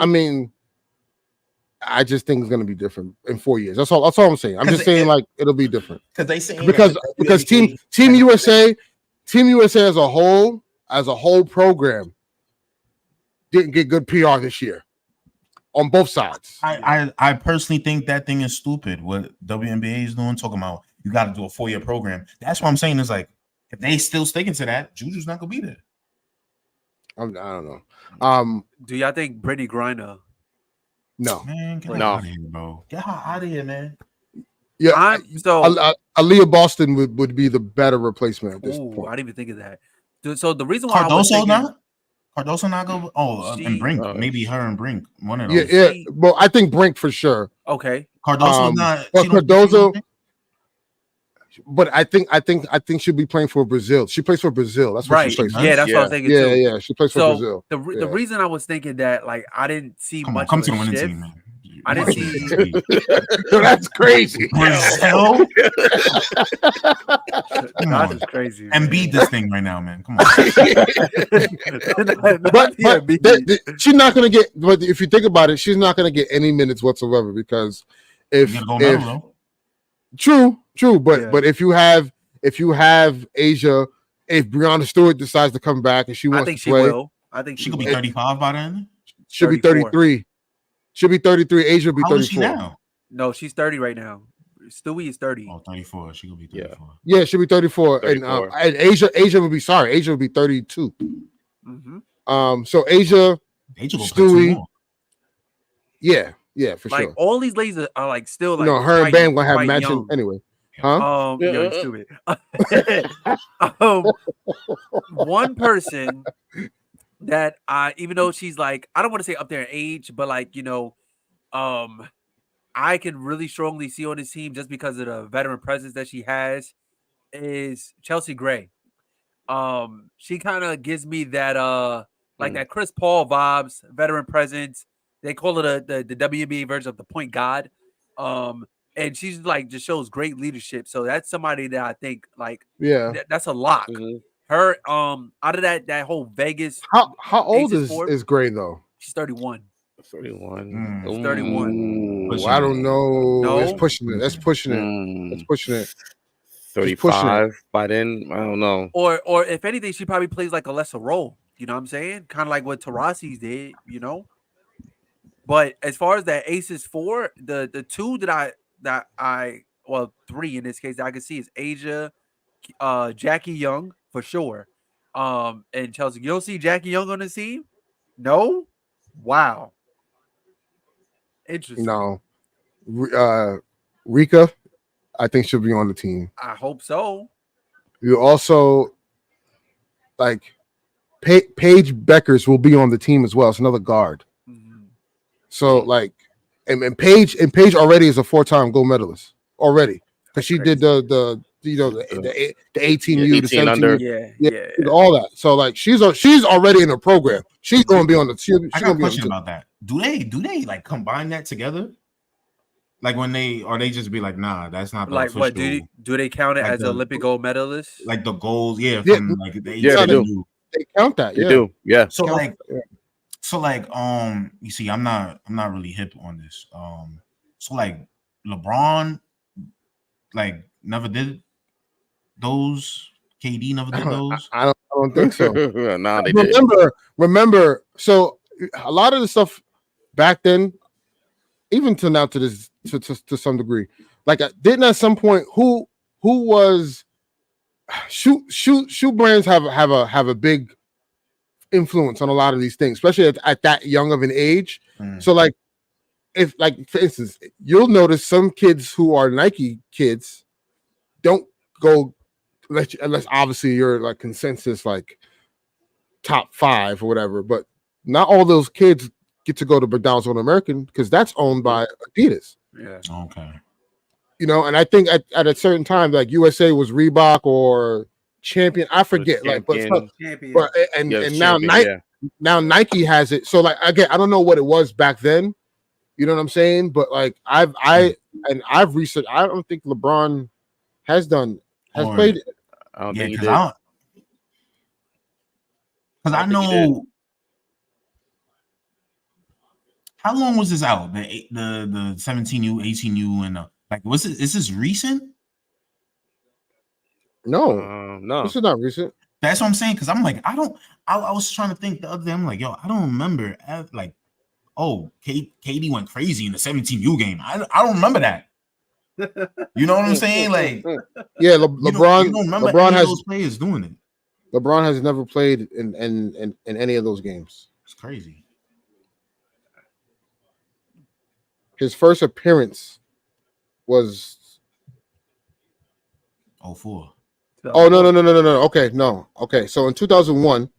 S3: I mean, I just think it's going to be different in 4 years. That's all I'm saying. I'm just saying like it'll be different because Team USA as a whole program didn't get good PR this year on both sides.
S2: I personally think that thing is stupid. What WNBA is doing, talking about you got to do a 4-year program. That's what I'm saying. Is like if they still sticking to that, Juju's not gonna be there.
S3: I don't know.
S4: Do y'all think Brittany Griner?
S3: No,
S2: man, get out of here, bro. Get her out of here, man.
S3: Yeah, Aaliyah Boston would be the better replacement at this point.
S4: I didn't even think of that. So the reason why
S2: Cardoso not go. And Brink, maybe her and Brink, one of those.
S3: Yeah. Well, I think Brink for sure.
S4: Okay,
S2: Cardoso not.
S3: But Cardoso. But I think she'll be playing for Brazil. She plays for Brazil. That's what she plays for.
S4: Yeah, that's what I was thinking too.
S3: Yeah, she plays for Brazil.
S4: The reason I was thinking that, like, I didn't see much
S2: come
S4: of
S2: to
S4: a
S2: the winning
S4: shift.
S2: team, man.
S4: I didn't see.
S3: That's crazy.
S2: Brazil.
S4: That's crazy.
S2: And beat this thing right now, man. Come on.
S3: but she's not going to get. But if you think about it, she's not going to get any minutes whatsoever because True, but if you have Asia, if Breonna Stewart decides to come back and she wants to play,
S4: I think
S2: she could be 35 by then.
S3: She'll be 33. She'll be 33. Asia will be 34.
S2: How old is she now?
S4: No, she's 30 right now. Stewie is 30.
S2: Oh, 34. She could be 34.
S3: Yeah, she'll be 34. And Asia will be 32.
S4: Mm-hmm.
S3: So Asia
S2: will
S3: Stewie, Yeah, for
S4: like
S3: sure.
S4: all these ladies are like still like
S3: Her and Bam gonna have
S4: quite
S3: matching
S4: young.
S3: anyway. Huh?
S4: Yo, you stupid. One person that even though she's like, I don't want to say up there in age, but like, I can really strongly see on this team just because of the veteran presence that she has is Chelsea Gray. She kind of gives me that like that Chris Paul vibes, veteran presence. They call it the WNBA version of the point guard. And she's like just shows great leadership. So that's somebody that I think like that's a lock.
S1: Mm-hmm.
S4: Her out of that whole Vegas.
S3: How old is Gray though?
S4: She's 31.
S1: 31.
S4: She's 31.
S3: I don't know.
S4: No?
S3: That's pushing it. That's pushing it. That's pushing it.
S1: 35 by then. I don't know.
S4: Or if anything, she probably plays like a lesser role. You know what I'm saying? Kind of like what Taurasi's did, But as far as that Aces 4, the two that I well, 3 in this case that I can see is Asia, Jackie Young for sure. And Chelsea. You don't see Jackie Young on the team? No? Wow. Interesting.
S3: No. Rika, I think she'll be on the team.
S4: I hope so.
S3: You also like Paige Beckers will be on the team as well. It's another guard. Mm-hmm. So like, and Paige already is a 4-time gold medalist already because she did the 18U, the 17
S1: under,
S3: yeah, all that. So like she's already in the program. She's going to be on the team.
S2: I got a question about that. Do they like combine that together? Like when they just be like, nah, that's not the
S4: like
S2: official.
S4: What do they count it
S2: like
S4: as Olympic gold medalist?
S2: Like the goals, from like the 18U.
S3: They do. They count that.
S1: They do. Yeah.
S2: So you see, I'm not really hip on this. So like LeBron, like never did those. KD never did those.
S3: I don't think so.
S1: No, they
S3: remember. So a lot of the stuff back then, even to now, to this, to some degree, like didn't at some point who was shoe brands have a big influence on a lot of these things, especially at that young of an age. So like, if like for instance, you'll notice some kids who are Nike kids don't go unless obviously you're like consensus like top 5 or whatever, but not all those kids get to go to McDonald's on American because that's owned by Adidas.
S4: Yeah.
S2: Okay.
S3: And I think at a certain time, like USA was Reebok or Champion. I forget.
S4: Champion.
S3: And now Nike has it. So like again, I don't know what it was back then. You know what I'm saying? But like I've researched. I don't think LeBron has played it.
S1: I don't think he did.
S2: Because I know. How long was this out? The 17U, 18U, and like is this recent?
S3: No, this is not recent.
S2: That's what I'm saying. Because I'm like, I was trying to think the other day. I'm like, yo, I don't remember. Like, KD went crazy in the 17U game. I don't remember that. You know what I'm saying? Like,
S3: yeah, LeBron has
S2: those players doing it.
S3: LeBron has never played in any of those games.
S2: It's crazy.
S3: His first appearance was
S2: 04.
S3: Oh no. Okay, no. Okay, so in 2001,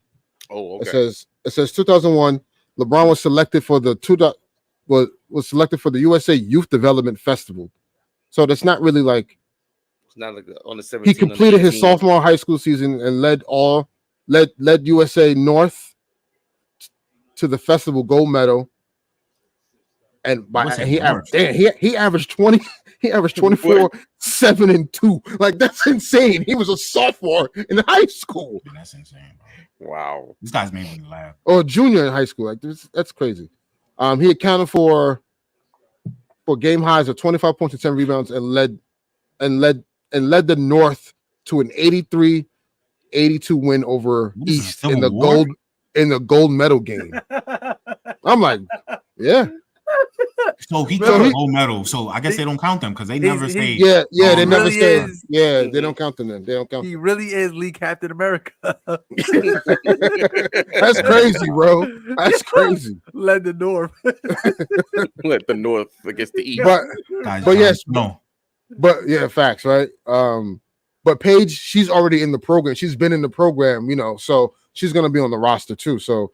S3: it says 2001, LeBron was selected for the was selected for the USA Youth Development Festival. So that's not really like
S1: it's not like on the 17.
S3: He completed his sophomore high school season and led USA North to the festival gold medal. And he averaged 20. He averaged 24, 7 and 2. Like that's insane. He was a sophomore in high school.
S2: Dude, that's insane, bro.
S1: Wow.
S2: This guy's made me laugh.
S3: Or junior in high school. Like that's crazy. He accounted for game highs of 25 points and 10 rebounds and led the North to an 83-82 win over East in the gold medal game. I'm like, yeah.
S2: So he took a gold medal. So I guess they don't count them because they never say.
S3: Yeah, they never
S4: really
S3: say.
S4: Is,
S3: yeah, they don't count them. Then they don't count.
S4: He really is League Captain America.
S3: That's crazy, bro. That's crazy.
S4: Let the North.
S1: Let the North against the East.
S3: But yes,
S2: no.
S3: But yeah, facts, right? But Paige, she's already in the program. She's been in the program, so she's gonna be on the roster too. So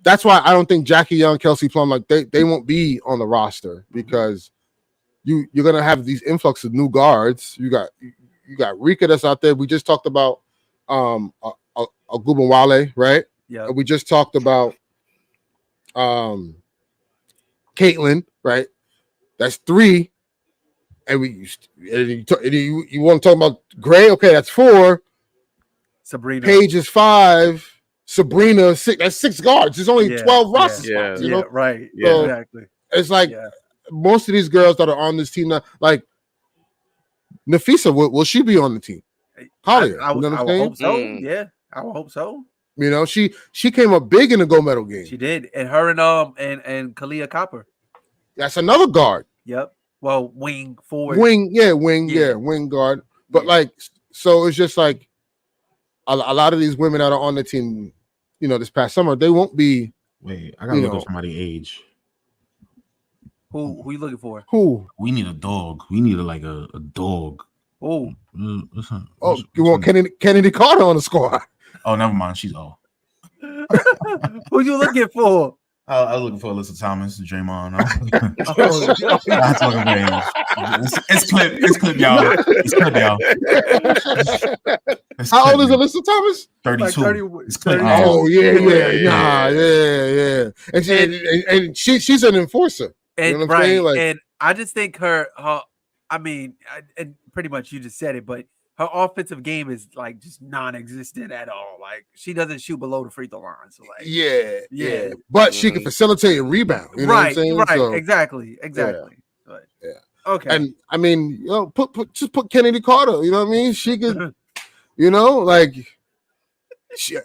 S3: that's why I don't think Jackie Young, Kelsey Plum, like they won't be on the roster because you're gonna have these influx of new guards. You got Rika that's out there. We just talked about Agubawale, right?
S4: Yeah.
S3: We just talked about Caitlin, right? That's 3. And you want to talk about Gray? Okay, that's 4.
S4: Sabrina.
S3: Paige is 5. Sabrina 6. That's 6 guards. There's only 12 roster spots.
S4: Yeah, right.
S3: So
S4: exactly.
S3: It's like most of these girls that are on this team now, like Nafisa, will she be on the team? Holly,
S4: I would hope so. Yeah, I would hope so.
S3: She came up big in the gold medal game.
S4: She did, and her and Kalia Copper.
S3: That's another guard.
S4: Yep. Well, wing forward.
S3: Wing guard. But so it's just like a lot of these women that are on the team, this past summer, they won't be.
S2: Wait, I gotta look at somebody's age.
S4: Who you looking for?
S3: Who?
S2: We need a dog. We need a dog.
S4: Oh,
S3: you want Kennedy Carter on the squad?
S2: Oh, never mind. She's old.
S4: Who you looking for?
S2: I was looking for Alyssa Thomas, Draymond. It's clip, y'all. It's clip, y'all.
S3: How old is Alyssa Thomas?
S2: 32.
S4: It's clip.
S3: Oh yeah. And she's an enforcer.
S4: And
S3: you know what I'm saying?
S4: And I just think her. I mean, and pretty much you just said it, but her offensive game is like just non-existent at all. Like she doesn't shoot below the free throw line. So like, yeah.
S3: But she can facilitate and rebound. You know what I'm saying?
S4: Right.
S3: So,
S4: exactly. But, okay.
S3: And I mean, just put Kennedy Carter. You know what I mean? She could,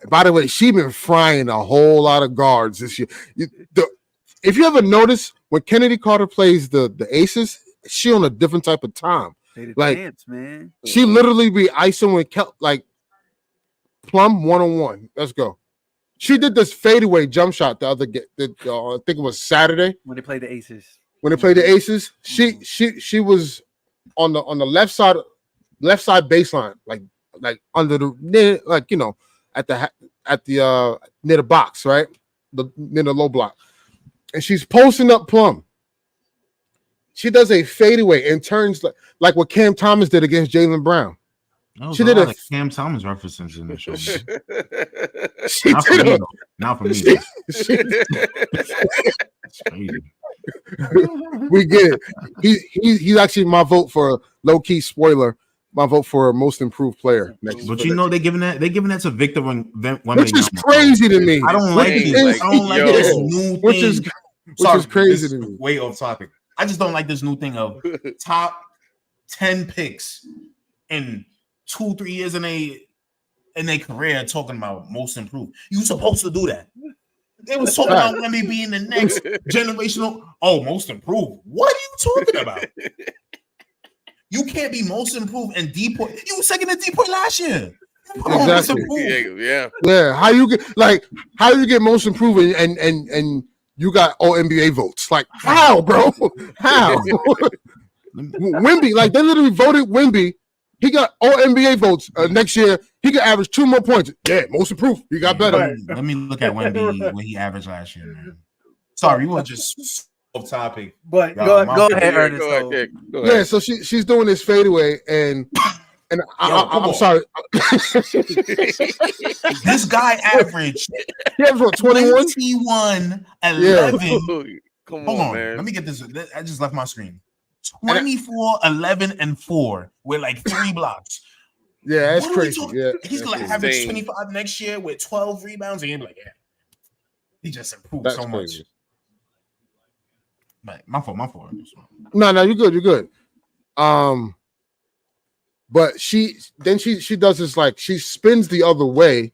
S3: by the way, she been frying a whole lot of guards this year. If you ever notice when Kennedy Carter plays the Aces, she on a different type of time.
S4: Dance, man.
S3: She literally be icing with Plum 1-on-1. Let's go. She did this fadeaway jump shot the other I think it was Saturday
S4: when they played the Aces.
S3: She was on the left side baseline, like under the at the near the box, right? Near the low block, and she's posting up Plum. She does a fadeaway and turns like what Cam Thomas did against Jaylen Brown.
S2: She did a Cam Thomas references in the show. Not for me.
S3: We get it. He's actually my vote for low key spoiler. My vote for most improved player next.
S2: But they're giving that to Victor
S3: which is crazy to me.
S2: I don't like this. I don't like this new thing.
S3: Which is crazy to me.
S2: Way off topic. I just don't like this new thing of top 10 picks in 2-3 years in their career talking about most improved. You supposed to do that. They was talking about Wemby being the next generational. Oh, most improved. What are you talking about? You can't be most improved and Depoy. You were second in Depoy last year.
S3: Exactly.
S1: Yeah.
S3: How you get most improved and you got all NBA votes? Like how, bro? How? Wemby, like they literally voted Wemby. He got all NBA votes next year. He could average 2 more points. Yeah, most improved. He got better.
S2: Let me look at Wemby what he averaged last year, man. Sorry, we were just off topic.
S4: But go ahead, Ernest.
S1: Go ahead.
S3: Yeah, so she's doing this fadeaway and I'm sorry.
S2: This guy averaged
S3: 21,
S2: 11.
S1: Come
S2: Hold on,
S1: man.
S2: let me get this. I just left my screen. 24, 11, and 4 with like 3 blocks.
S3: Yeah, that's crazy. Yeah,
S2: he's gonna average 25 next year with 12 rebounds, and you're like, he just improved so much. But my fault.
S3: No, you're good. But she does this, like she spins the other way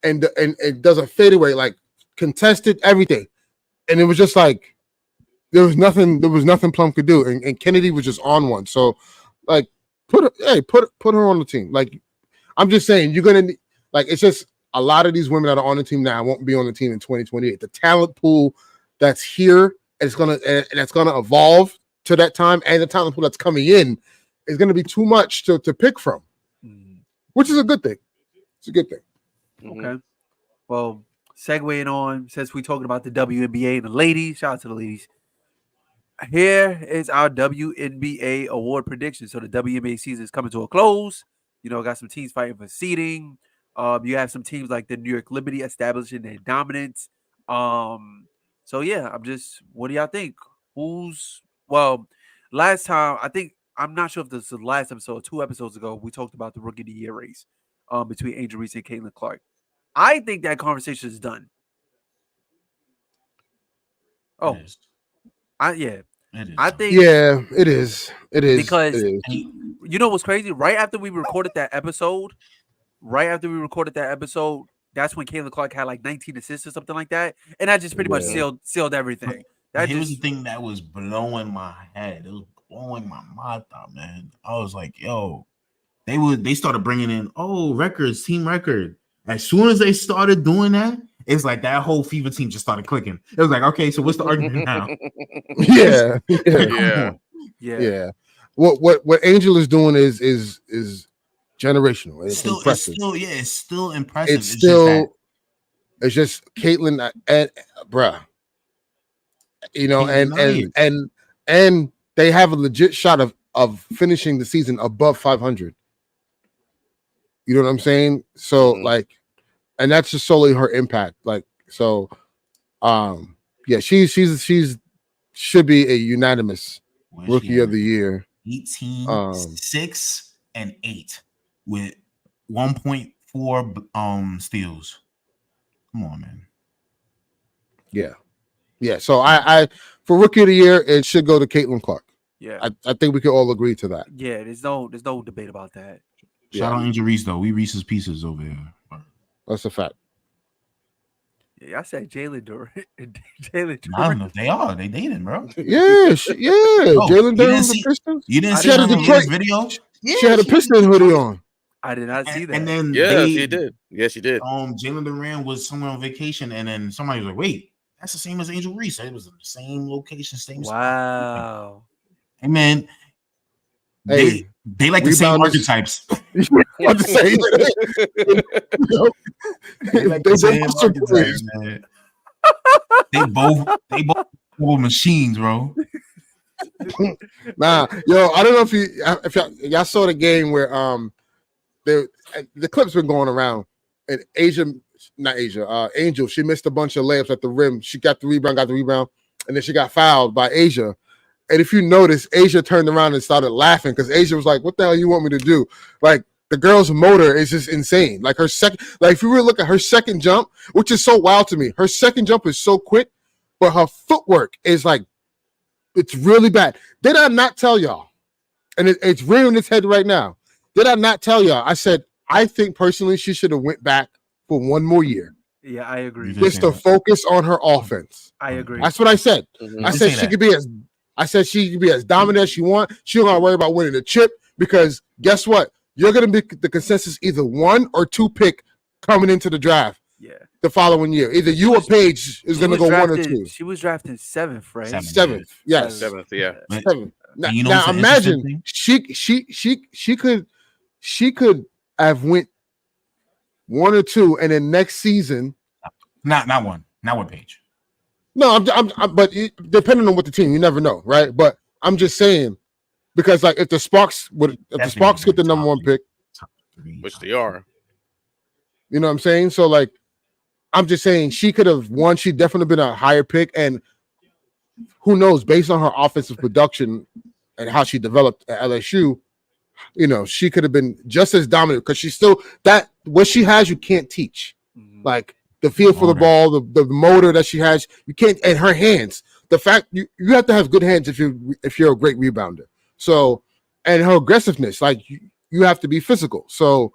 S3: and does a fadeaway, like contested everything. And it was just like, there was nothing Plum could do, and Kennedy was just on one. So, like, put her on the team. Like, I'm just saying, you're gonna like. It's just a lot of these women that are on the team now won't be on the team in 2028. The talent pool that's here is gonna evolve to that time, and the talent pool that's coming in is gonna be too much to pick from, which is a good thing. It's a good thing.
S4: Okay. Well, segueing on, since we're talking about the WNBA and the ladies, shout out to the ladies. Here is our WNBA award prediction. So the WNBA season is coming to a close. You know, got some teams fighting for seeding. You have some teams like the New York Liberty establishing their dominance. So yeah, what do y'all think? Last time, I'm not sure if this is the last episode, 2 episodes ago, we talked about the Rookie of the Year race between Angel Reese and Caitlin Clark. I think that conversation is done. Oh,
S2: it is.
S4: I think
S3: it is
S4: because
S3: it is.
S4: You know what's crazy? Right after we recorded that episode, that's when Caitlin Clark had like 19 assists or something like that, and that just pretty much sealed everything.
S2: Here's the thing that was blowing my head. It was blowing my mind out, man. I was like, yo, they started bringing in records, team record. As soon as they started doing that, it's like that whole Fever team just started clicking. It was like, okay, so what's the argument now?
S3: Yeah. What Angel is doing is generational. It's impressive.
S2: It's still impressive.
S3: It's just Caitlin and bruh. You know, and they have a legit shot of finishing the season above 500. You know what I'm saying? So like, and that's just solely her impact. Like, so, she should be a unanimous Rookie of the Year.
S2: 18, 6, and 8 with 1.4 steals. Come on, man.
S3: Yeah. So I for Rookie of the Year, it should go to Caitlin Clark.
S4: Yeah,
S3: I think we can all agree to that.
S4: Yeah, there's no debate about that.
S2: Shout out Angel Reese though. We Reese's Pieces over here.
S3: That's a fact.
S4: Yeah, I said Jalen Durant.
S2: I don't know if they are. They dating, bro.
S3: Yeah. Jalen Durant the Pistons.
S2: You didn't see the Detroit video?
S3: Yeah, she had a Piston hoodie on.
S4: I did not see that.
S2: And then
S1: she did. Yes, she did.
S2: Jalen Durant was somewhere on vacation, and then somebody was like, "Wait, that's the same as Angel Reese." It was the same location, same spot.
S4: Wow.
S2: Hey man, they like the same archetypes.
S3: What to say?
S2: They like the same archetypes, man. They both machines, bro.
S3: Nah, yo, I don't know if y'all saw the game where the clip's been going around, and Angel, she missed a bunch of layups at the rim. She got the rebound, and then she got fouled by Asia. And if you notice, Asia turned around and started laughing because Asia was like, "What the hell you want me to do?" Like, the girl's motor is just insane. Like, if you really look at her second jump, which is so wild to me, her second jump is so quick, but her footwork is like, it's really bad. Did I not tell y'all? And it's rearing its head right now. Did I not tell y'all? I said, I think personally she should have went back for one more year.
S4: Yeah, I agree.
S3: Just to focus on her offense.
S4: I agree.
S3: That's what I said. I said she could be as dominant as she wants. She don't gotta worry about winning the chip because guess what? You're gonna be the consensus either 1 or 2 pick coming into the draft.
S4: Yeah.
S3: The following year, either you or Paige is gonna go 1 or 2.
S4: She was drafted 7th, right?
S3: 7th, yes.
S1: 7th, yeah.
S3: 7th. Now imagine she could have went 1 or 2, and then next season,
S2: not one Paige.
S3: No, but depending on what the team, you never know, right? But I'm just saying because like if the Sparks get the number 1 pick,
S1: which they are,
S3: you know what I'm saying? So like, I'm just saying she could have won. She definitely been a higher pick, and who knows, based on her offensive production and how she developed at LSU, you know, she could have been just as dominant because she's still that what she has you can't teach. Like the feel for the ball, the motor that she has, you can't, and her hands. The fact you have to have good hands if you're a great rebounder. So, and her aggressiveness, like you have to be physical. So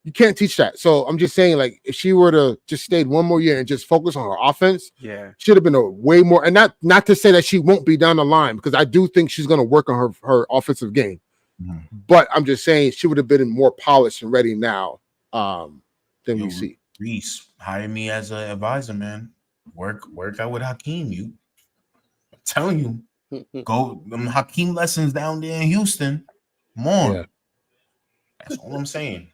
S3: You can't teach that. So I'm just saying, like, if she were to just stayed one more year and just focus on her offense, should have been a way more. And not to say that she won't be down the line, because I do think she's going to work on her offensive game. But I'm just saying she would have been more polished and ready now than we see.
S2: Reese, hire me as an advisor, man. Work out with Hakeem. I'm telling you, go them Hakeem lessons down there in Houston. Come on. Yeah. That's all I'm saying.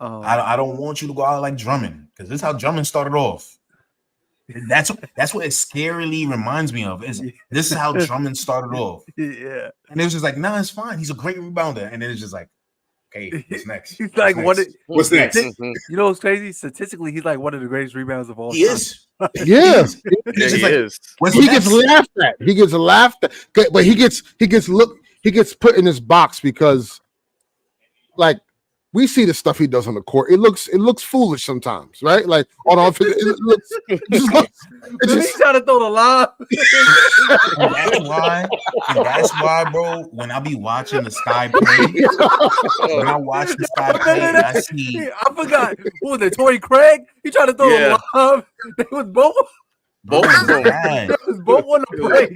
S2: I don't want you to go out like Drummond, because this is how Drummond started off. That's what it scarily reminds me of. This is how Drummond started off.
S4: Yeah.
S2: And it was just like, nah, it's fine. He's a great rebounder. And then it's just like, okay, what's next?
S4: He's like
S2: what's next?
S4: You know what's crazy? Statistically, he's like one of the greatest rebounders of all time.
S2: He is.
S3: Yeah.
S1: He is.
S3: He gets laughed at. He gets laughed at. But he gets put in his box because, like, we see the stuff he does on the court. It looks foolish sometimes, right? Like on offense,
S4: he's trying to throw the lob.
S2: That's why, bro. When I be watching the Sky play, when I watch the Sky play, I see.
S4: I forgot. Who was it? Torrey Craig. He tried to throw the lob. They was both.
S1: Both of them.
S4: It was both on the play.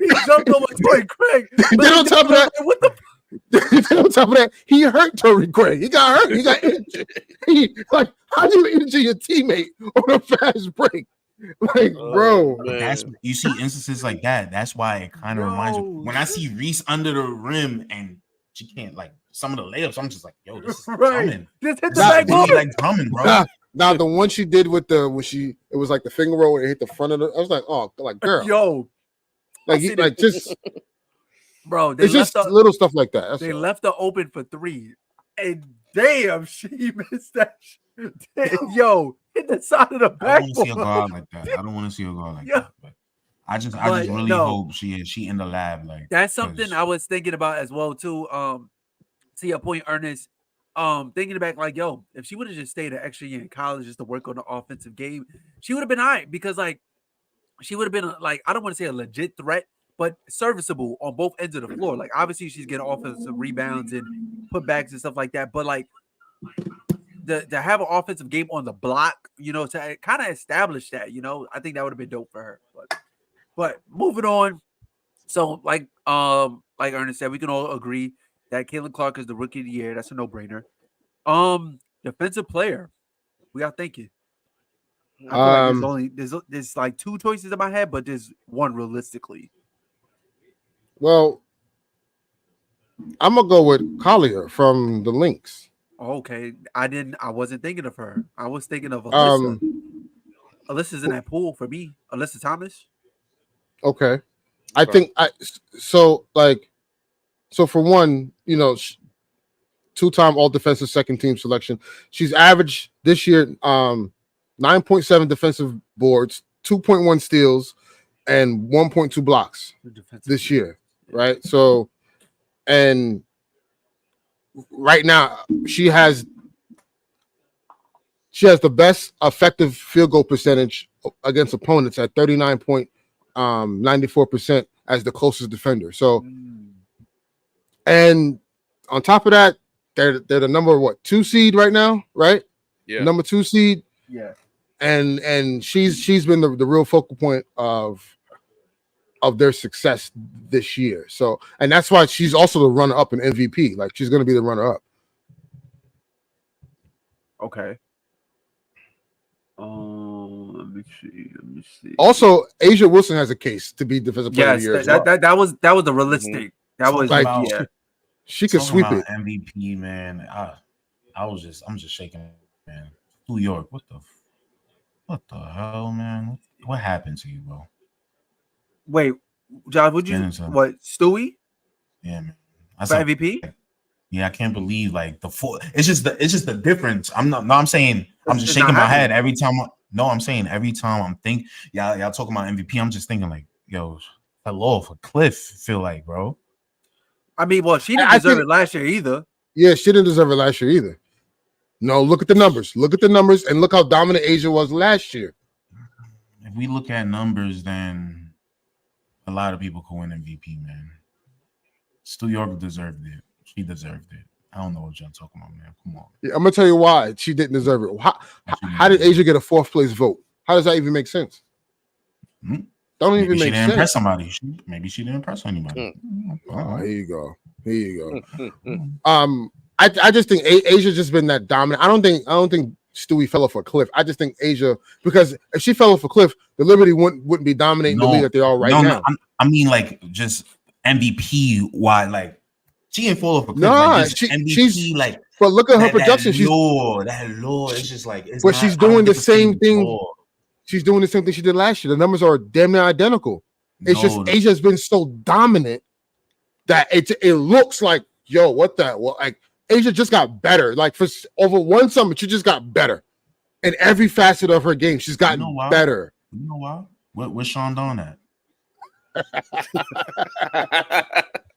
S4: He jumped over Torrey Craig.
S3: Then on top of that, what the? On top of that, he hurt Torrey Craig. He got hurt. He got injured. How do you injure your teammate on a fast break? Like, bro.
S2: You see instances like that. That's why it kind of reminds me. When I see Reese under the rim and she can't, like, some of the layups, I'm just like, yo, this is Drummond.
S4: Just hit the backboard.
S2: Like Drummond, bro.
S3: Now the one she did with it was like the finger roll and it hit the front of the. I was like, oh, like, girl,
S4: yo,
S3: just.
S4: Bro,
S3: it's just little stuff like that.
S4: They left her open for 3, and damn, she missed that. Yo, hit the side of the backboard.
S2: I don't want to see her go out like that. I don't want to see her go out like that. But I just really hope she in the lab. Like,
S4: that's something I was thinking about as well too. To your point, Ernest. Thinking back, like, yo, if she would have just stayed an extra year in college just to work on the offensive game, she would have been all right, because, like, she would have been like, I don't want to say a legit threat, but serviceable on both ends of the floor. Like, obviously she's getting offensive rebounds and putbacks and stuff like that. But, like, to have an offensive game on the block, you know, to kind of establish that, you know, I think that would have been dope for her. But moving on. So, like Ernest said, we can all agree that Caitlin Clark is the rookie of the year. That's a no-brainer. Defensive player. We got thinking. I feel like there's like 2 choices in my head, but there's one realistically.
S3: Well, I'm gonna go with Collier from the Lynx.
S4: Okay, I wasn't thinking of her. I was thinking of Alyssa. Alyssa's in that pool for me. Alyssa Thomas.
S3: Okay, I think so for one, you know, 2-time all defensive second team selection. She's averaged this year 9.7 defensive boards, 2.1 steals, and 1.2 blocks this year. Right. So, and right now she has the best effective field goal percentage against opponents at 39.94% as the closest defender. So, and on top of that, they're the number 2 seed right now, right?
S1: Yeah,
S3: number 2 seed.
S4: Yeah,
S3: and she's been the real focal point of their success this year. So, and that's why she's also the runner-up in MVP. Like, she's going to be the runner-up.
S4: Okay. Let me see.
S3: Also, Asia Wilson has a case to be defensive player of the year.
S4: That was the realistic. That was
S3: like, she could sweep it.
S2: MVP, man. I'm just shaking, man. New York, what the hell, man? What happened to you, bro?
S4: Wait, John, would you what Stewie?
S2: Yeah, man.
S4: For MVP?
S2: Yeah, I can't believe like the 4. It's just the difference. I'm saying I'm just shaking my head every time. I'm saying every time I'm thinking, y'all talking about MVP. I'm just thinking like, yo, fell off a cliff. Feel like, bro.
S4: I mean, well, she didn't deserve it last year either.
S3: Yeah, she didn't deserve it last year either. No, look at the numbers. Look at the numbers, and look how dominant Asia was last year.
S2: If we look at numbers, then a lot of people could win MVP, man. New York deserved it. She deserved it. I don't know what y'all talking about, man. Come on.
S3: Yeah, I'm gonna tell you why she didn't deserve it. How did Asia get a 4th place vote? How does that even make sense? Don't even make sense. She
S2: didn't impress somebody. Maybe she didn't impress anybody.
S3: Oh, here you go. I just think Asia's just been that dominant. I don't think Stewie fell off a cliff. I just think Asia, because if she fell off a cliff, the Liberty wouldn't be dominating the league that they are right now.
S2: I mean, like, just MVP. Why, like, she ain't fall off a cliff.
S3: Nah,
S2: like, she's like.
S3: But look at her production.
S2: That lore. It's just like.
S3: But she's doing the same thing. She's doing the same thing she did last year. The numbers are damn near identical. It's just Asia's been so dominant that it looks like, yo, what the? Well, like, Asia just got better. Like, for over one summer, she just got better in every facet of her game. She's gotten better.
S2: You know why? Where's Sean Dawn at?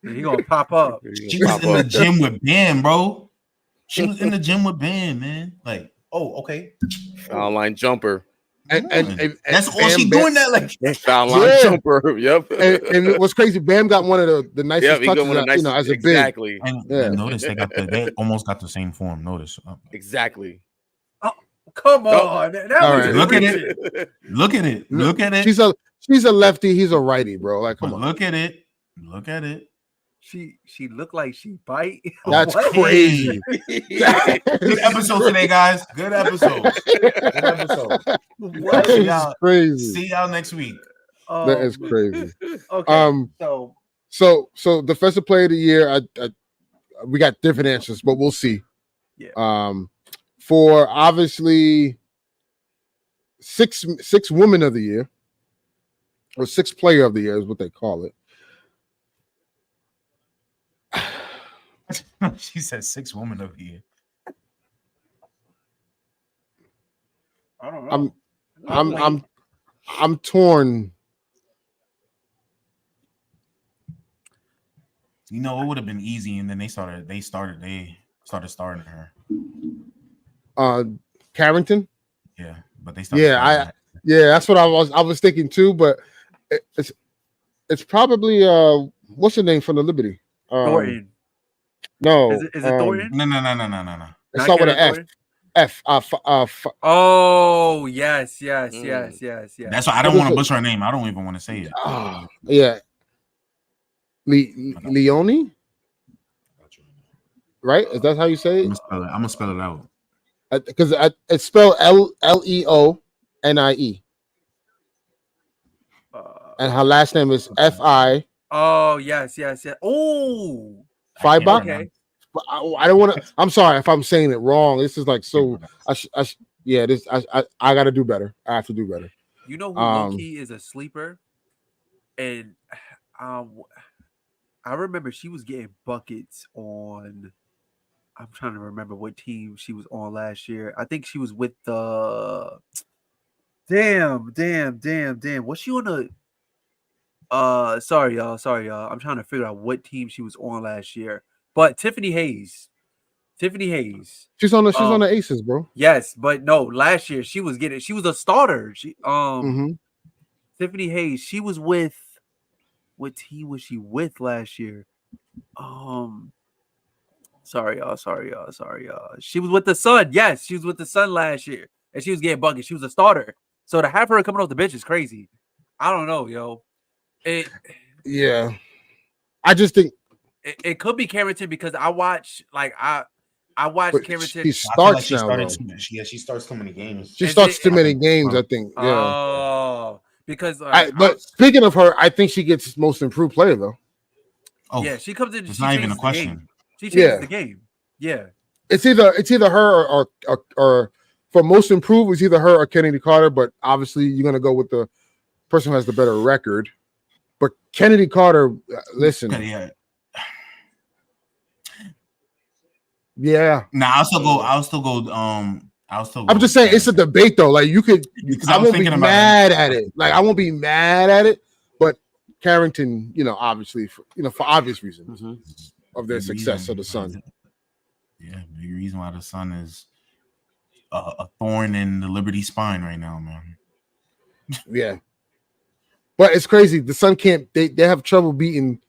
S4: He gonna pop up.
S2: She was in the gym with Bam, bro. She was in the gym with Bam, man. Like, oh, okay.
S1: Foul line jumper.
S3: And
S2: that's all she doing. That like
S1: foul line jumper. Yep.
S3: And what's crazy? Bam got one of the nicest touches. As a
S1: exactly.
S3: big.
S2: And notice they almost got the same form. Notice
S1: exactly.
S4: Oh, come on!
S2: Look at it. Look at it. Look at it.
S3: She's a lefty. He's a righty, bro. Like, come on.
S2: Look at it. Look at it.
S4: She looked like she bite.
S3: That's crazy.
S2: Good episode today, guys. Good episode.
S3: That's crazy.
S2: See y'all next week.
S3: That is crazy.
S4: Okay.
S3: So defensive player of the year, we got different answers, but we'll see.
S4: Yeah.
S3: For obviously six women of the year, or 6th player of the year is what they call it.
S2: She said 6 women of the year.
S4: I don't know.
S3: I'm torn.
S2: You know, it would have been easy, and then they started starting her.
S3: Carrington.
S2: Yeah, but they started.
S3: That's what I was thinking too. But it's probably what's her name from the Liberty?
S4: Thornton.
S3: No.
S4: Is it Thornton?
S2: No.
S3: It's not with an F.
S4: Oh, yes. That's
S2: why I don't want to butcher her name. I don't even want to say it.
S3: Yeah. Leone? Right? Is that how you say it?
S2: I'm gonna spell it out.
S3: Because it's spelled Leonie. And her last name is Fi.
S4: Oh, yes. Oh,
S3: Fibach?
S4: Okay.
S3: I don't want to. I'm sorry if I'm saying it wrong. This is like so. I got to do better. I have to do better.
S4: You know who low-key is a sleeper, and I remember she was getting buckets on. I'm trying to remember what team she was on last year. I think she was with the. Damn. Was she on the? Sorry, y'all. I'm trying to figure out what team she was on last year. But Tiffany Hayes.
S3: She's on the Aces, bro.
S4: Yes, but no, last year she was a starter. Tiffany Hayes, she was with what team was she with last year? Sorry, y'all. She was with the Sun. Yes, she was with the Sun last year. And she was getting buckets. She was a starter. So to have her coming off the bench is crazy. I don't know, yo.
S3: Yeah. I just think
S4: it could be Carrington because I watch Carrington.
S3: She starts now.
S2: She starts too many games.
S3: She starts too many games, I think. Yeah.
S4: Oh, because
S3: but speaking of her, I think she gets most improved player though.
S2: Oh,
S4: yeah, she comes in.
S2: It's not even a question.
S4: She changes the game. Yeah,
S3: it's either her or for most improved, it's either her or Kennedy Carter. But obviously, you're gonna go with the person who has the better record. But Kennedy Carter, listen. Yeah.
S2: Nah, I'll still go.
S3: I'm just saying it's a debate though. Like you could, I won't be mad at it. Like I won't be mad at it. But Carrington, obviously, for obvious reasons of their success of the Sun.
S2: Yeah, the reason why the Sun is a thorn in the Liberty spine right now, man.
S3: Yeah, but it's crazy. The Sun can't. They have trouble beating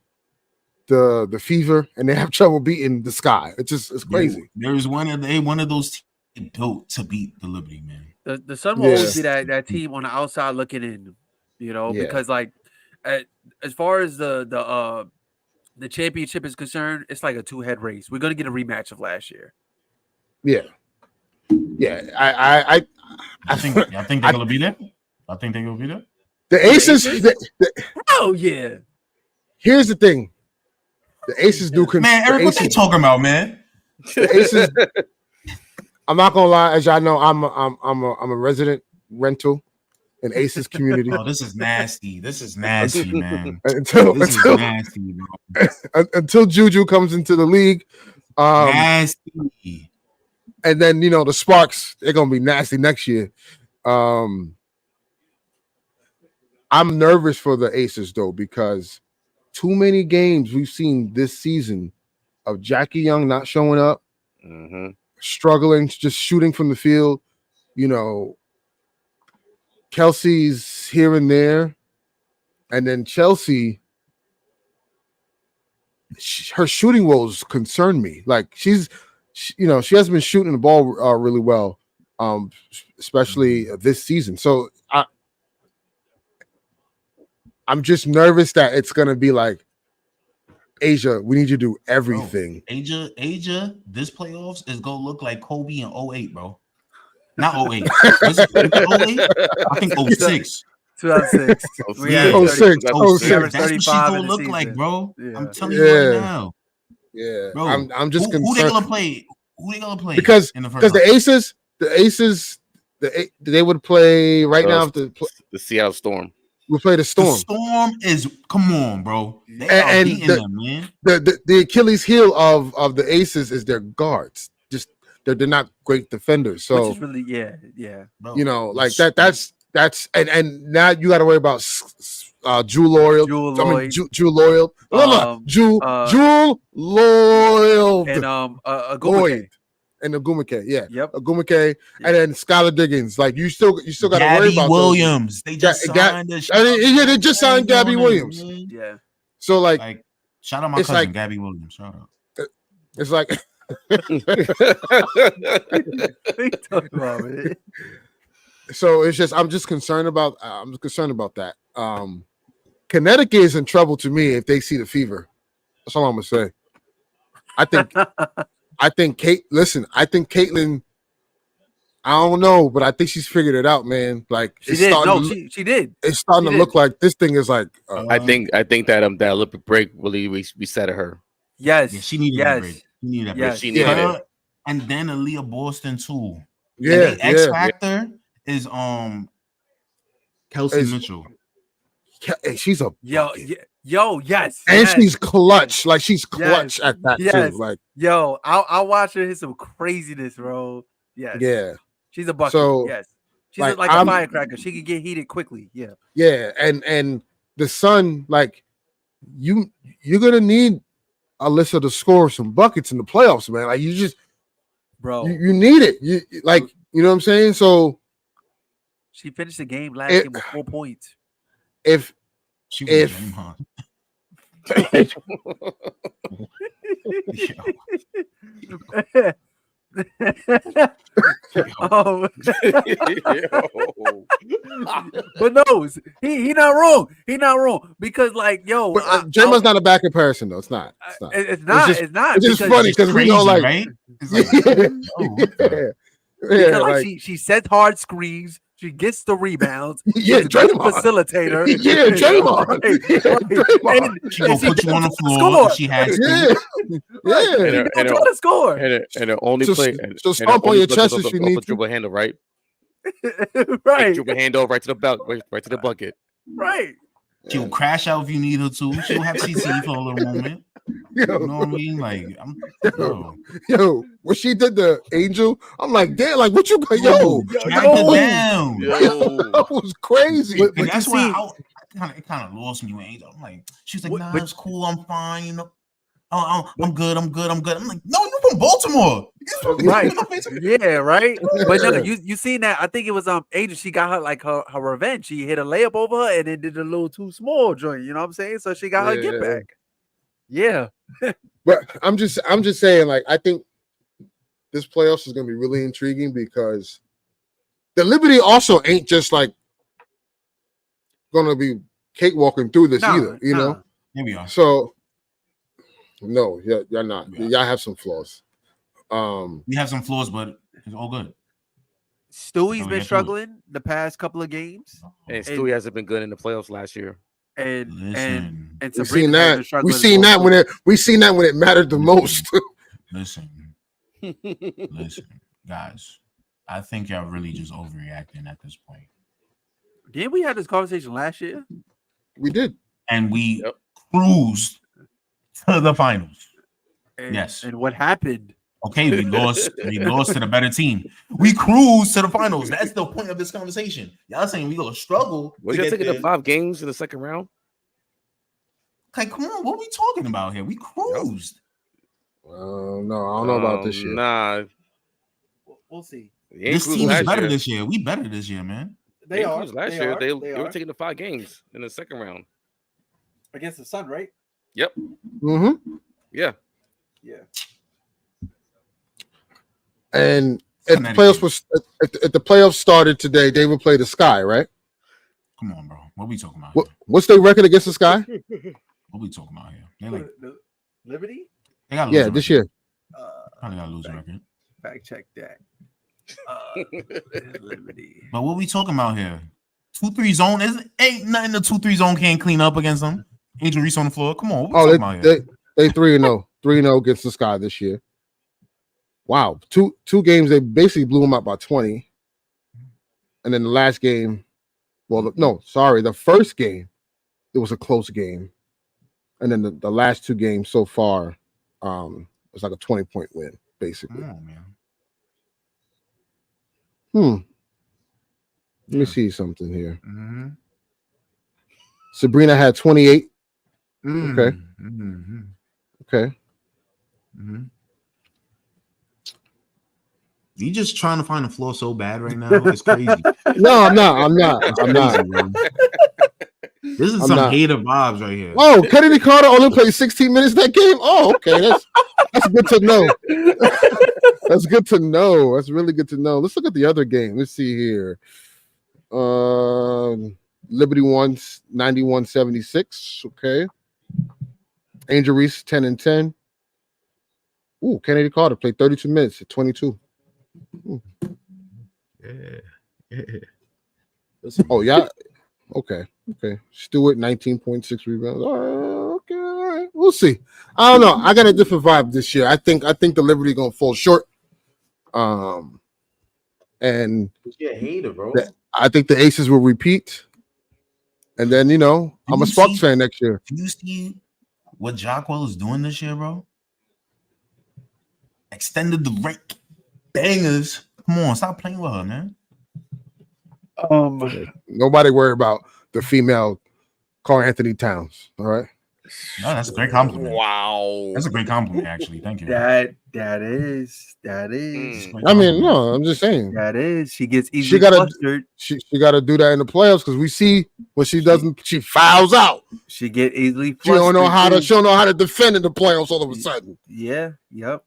S3: the Fever, and they have trouble beating the Sky. It's crazy.
S2: There's one of those teams built to beat the Liberty, man.
S4: The Sun will always be that team on the outside looking in, because like as far as the championship is concerned, it's like a 2-head race. We're gonna get a rematch of last year.
S3: Yeah.
S2: I think they're gonna be there. I think they're gonna be there.
S3: The Aces.
S4: Oh yeah.
S3: Here's the thing. The Aces do.
S2: Man, Eric, what you talking about, man?
S3: The Aces. I'm not gonna lie, as y'all know, I'm a resident rental in Aces community.
S2: Oh, this is nasty. This is nasty, man.
S3: Until
S2: nasty, bro.
S3: Until Juju comes into the league.
S2: Nasty.
S3: And then the Sparks, they're gonna be nasty next year. I'm nervous for the Aces though, because too many games we've seen this season of Jackie Young not showing up, struggling, just shooting from the field. Kelsey's here and there, and then Chelsea. Her shooting woes concern me. Like she hasn't been shooting the ball really well, especially this season. So I'm just nervous that it's gonna be like, Asia, we need you to do everything.
S2: Bro, Asia, this playoffs is gonna look like Kobe in 08, bro. Not 08. Was it 08? I think 06.
S4: 2006.
S3: 06.
S2: That's what she gonna look like, bro. Yeah. I'm telling you right now.
S3: Yeah,
S2: bro.
S3: I'm just concerned.
S2: Who they gonna play? Who they gonna play?
S3: Because the Aces, they would play right now.
S1: The Seattle Storm.
S3: We play the Storm.
S2: The Storm is come on, bro. They are beating them, man.
S3: The Achilles heel of the Aces is their guards. Just they're not great defenders. So
S4: which is really
S2: bro.
S3: Like that's and now you got to worry about Drew Loyal. Drew Loyal. Drew Loyal.
S4: And Agumake.
S3: And Agumake,
S4: Yep.
S3: Agumake, and then Skylar Diggins. Like you still got to worry about
S2: Williams. They just signed
S3: they just signed Gabby Williams.
S4: Yeah.
S3: So like
S2: shout out my cousin Gabby Williams. Shout out.
S3: It's like so it's just I'm just concerned about that. Connecticut is in trouble to me if they see the Fever. That's all I'm gonna say. I think Caitlin, I don't know, but I think she's figured it out, man. Like
S4: she did. She did.
S3: It's starting to look like this thing is like.
S1: I think that Olympic break really reset her.
S4: Yes,
S2: yeah, she needed that break. She needed that break.
S1: She needed it.
S2: And then Aaliyah Boston too.
S3: Yeah,
S2: and the X factor is Kelsey Mitchell.
S3: She's a
S4: yes,
S3: and she's clutch. Like she's clutch at that too. Like
S4: I'll watch her hit some craziness, bro. Yes,
S3: yeah,
S4: she's a bucket. So yes, she's like a firecracker. She can get heated quickly.
S3: Yeah, and the Sun, like you're gonna need Alyssa to score some buckets in the playoffs, man. Like you just,
S4: bro,
S3: you need it. You like, you know what I'm saying? So
S4: she finished the game last game with 4 points.
S3: If
S4: but no, he not wrong. He not wrong because
S3: Draymond's not a bad comparison though. It's not.
S4: It's not.
S3: It's just funny because we know like
S2: right.
S4: Because she sets hard screens. She gets the rebounds.
S3: Yeah, Draymond.
S4: Facilitator.
S3: Yeah, Draymond.
S2: Draymond. She gonna put you on the floor if she has to.
S3: Yeah.
S4: And trying to score.
S1: And the only play.
S3: So stomp on your chest if you need to.
S1: Dribble handle, right?
S4: Right.
S1: Dribble handle right to the belt, right to the bucket.
S4: Right.
S2: She'll crash out if you need her to. She'll have CC for a little moment. You know what I mean? Like,
S3: yo, when she did the Angel, I'm like, damn, like what you got?
S2: Yo, down.
S3: That was crazy.
S2: But that's why it kind of lost me with Angel. I'm like, she's like, nah, it's cool, I'm fine, you know. Oh, I'm good. I'm like, no, you're from Baltimore.
S4: Right. Yeah, right. But no, you seen that? I think it was Angel. She got her like her revenge. She hit a layup over her and then did a little too small joint. You know what I'm saying? So she got her get back. Yeah.
S3: But I'm just saying, like, I think this playoffs is going to be really intriguing because the Liberty also ain't just like going to be cakewalking through this either, you know?
S2: Here we are.
S3: So, no, y'all not. Y'all have some flaws.
S2: We have some flaws, but it's all good.
S4: Stewie's been struggling the past couple of games.
S1: And Stewie hasn't been good in the playoffs last year.
S4: And
S3: we seen that. We seen that when it mattered the most.
S2: Listen, guys. I think y'all really just overreacting at this point.
S4: Didn't we have this conversation last year?
S3: We did.
S2: And we cruised to the finals. Yes.
S4: And what happened?
S2: Okay, we lost to the better team. We cruised to the finals. That's the point of this conversation. Y'all saying we gonna struggle.
S1: Was y'all taking the 5 games in the second round?
S2: Like, come on, what are we talking about here? We cruised.
S3: No, I don't know about this year.
S1: Nah.
S4: We'll see.
S2: This team is better this year. We better this year, man.
S4: They are.
S1: Last year, they were taking the 5 games in the second round.
S4: Against the Sun, right?
S1: Yep.
S3: Mm-hmm.
S1: Yeah.
S4: Yeah.
S3: And if the playoffs started today, they would play the Sky, right?
S2: Come on, bro. What are we talking about?
S3: What's their record against the Sky?
S2: What are we talking about here? They like
S4: Liberty?
S2: They got
S3: this year.
S2: Probably got to lose a record.
S4: Fact check that. Liberty.
S2: But what we talking about here? 2-3 zone ain't nothing the 2-3 zone can't clean up against them. Angel Reese on the floor. Come on. What we talking about here?
S3: They 3-0. 3-0 against the Sky this year. Wow. Two games, they basically blew them out by 20. And then the last game, the first game, it was a close game. And then the last 2 games so far, was like a 20-point win, basically.
S2: Come on, man.
S3: Let me see something here.
S2: Mm-hmm.
S3: Sabrina had 28.
S2: Mm-hmm.
S3: Okay.
S2: Mm-hmm.
S3: Okay.
S2: Mm-hmm. You just trying to find a flaw so bad right now. It's crazy.
S3: No, I'm not.
S2: This is some hater vibes right here.
S3: Oh, Kennedy Carter only played 16 minutes that game. Oh, okay. That's good to know. That's good to know. That's really good to know. Let's look at the other game. Let's see here. Liberty won 91-76. Okay. Angel Reese 10-10. Ooh, Kennedy Carter played 32 minutes at 22.
S2: Yeah.
S3: Oh, yeah. Okay. Stewart 19.6 rebounds. Okay. All right. We'll see. I don't know. I got a different vibe this year. I think the Liberty gonna fall short. And
S2: you're a hater, bro.
S3: I think the Aces will repeat. And then I'm a Sparks fan next year.
S2: Do you see what Jockwell is doing this year, bro? Extended the rake. Bangers. Come on, stop playing with her, man.
S3: Nobody worry about the female Karl Anthony Towns. All right.
S2: No, that's a great compliment.
S1: Wow.
S2: That's a great compliment, actually. Thank you.
S4: That is.
S3: I mean, no, I'm just saying.
S4: That is. She gets easily flustered.
S3: She got to do that in the playoffs because we see when she doesn't, she fouls out.
S4: She get easily flustered.
S3: She don't know how to defend in the playoffs all of a sudden.
S4: Yeah. Yep.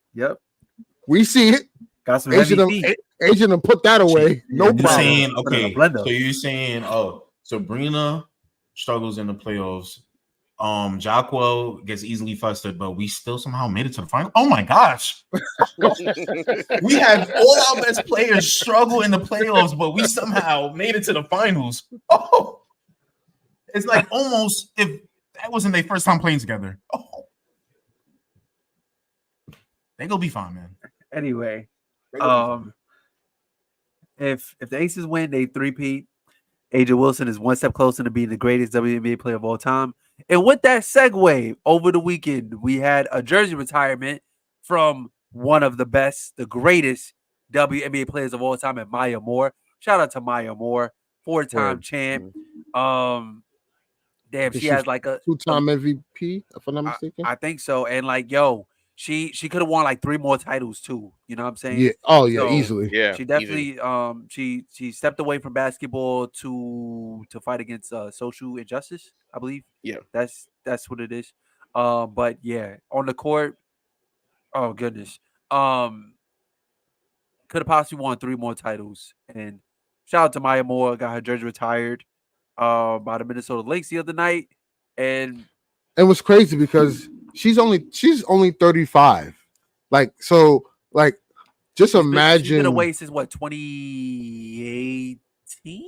S3: We see it.
S4: Got some heavy feet.
S3: Agent put that away. No problem.
S2: Saying, okay, so you're saying, Sabrina struggles in the playoffs. Jockwell gets easily flustered, but we still somehow made it to the final. Oh my gosh. We have all our best players struggle in the playoffs, but we somehow made it to the finals. Oh, it's like almost if that wasn't their first time playing together. Oh, they gonna be fine, man.
S4: Anyway, if the Aces win, they 3-peat. AJ Wilson is one step closer to being the greatest WNBA player of all time. And with that segue, over the weekend, we had a jersey retirement from one of the best, the greatest WNBA players of all time, and Maya Moore. Shout out to Maya Moore, 4-time champ. She has like a
S3: 2-time MVP, if I'm not mistaken.
S4: I think so. And she could have won like 3 more titles too. You know what I'm saying?
S3: Yeah. Oh yeah, easily.
S1: Yeah.
S4: She definitely she stepped away from basketball to fight against social injustice, I believe.
S1: Yeah.
S4: That's what it is. But yeah, on the court, oh goodness. Could have possibly won 3 more titles. And shout out to Maya Moore, got her jersey retired by the Minnesota Lynx the other night. And
S3: it was crazy because she's only 35. Like, so like just imagine
S4: she's been away since what, 2018?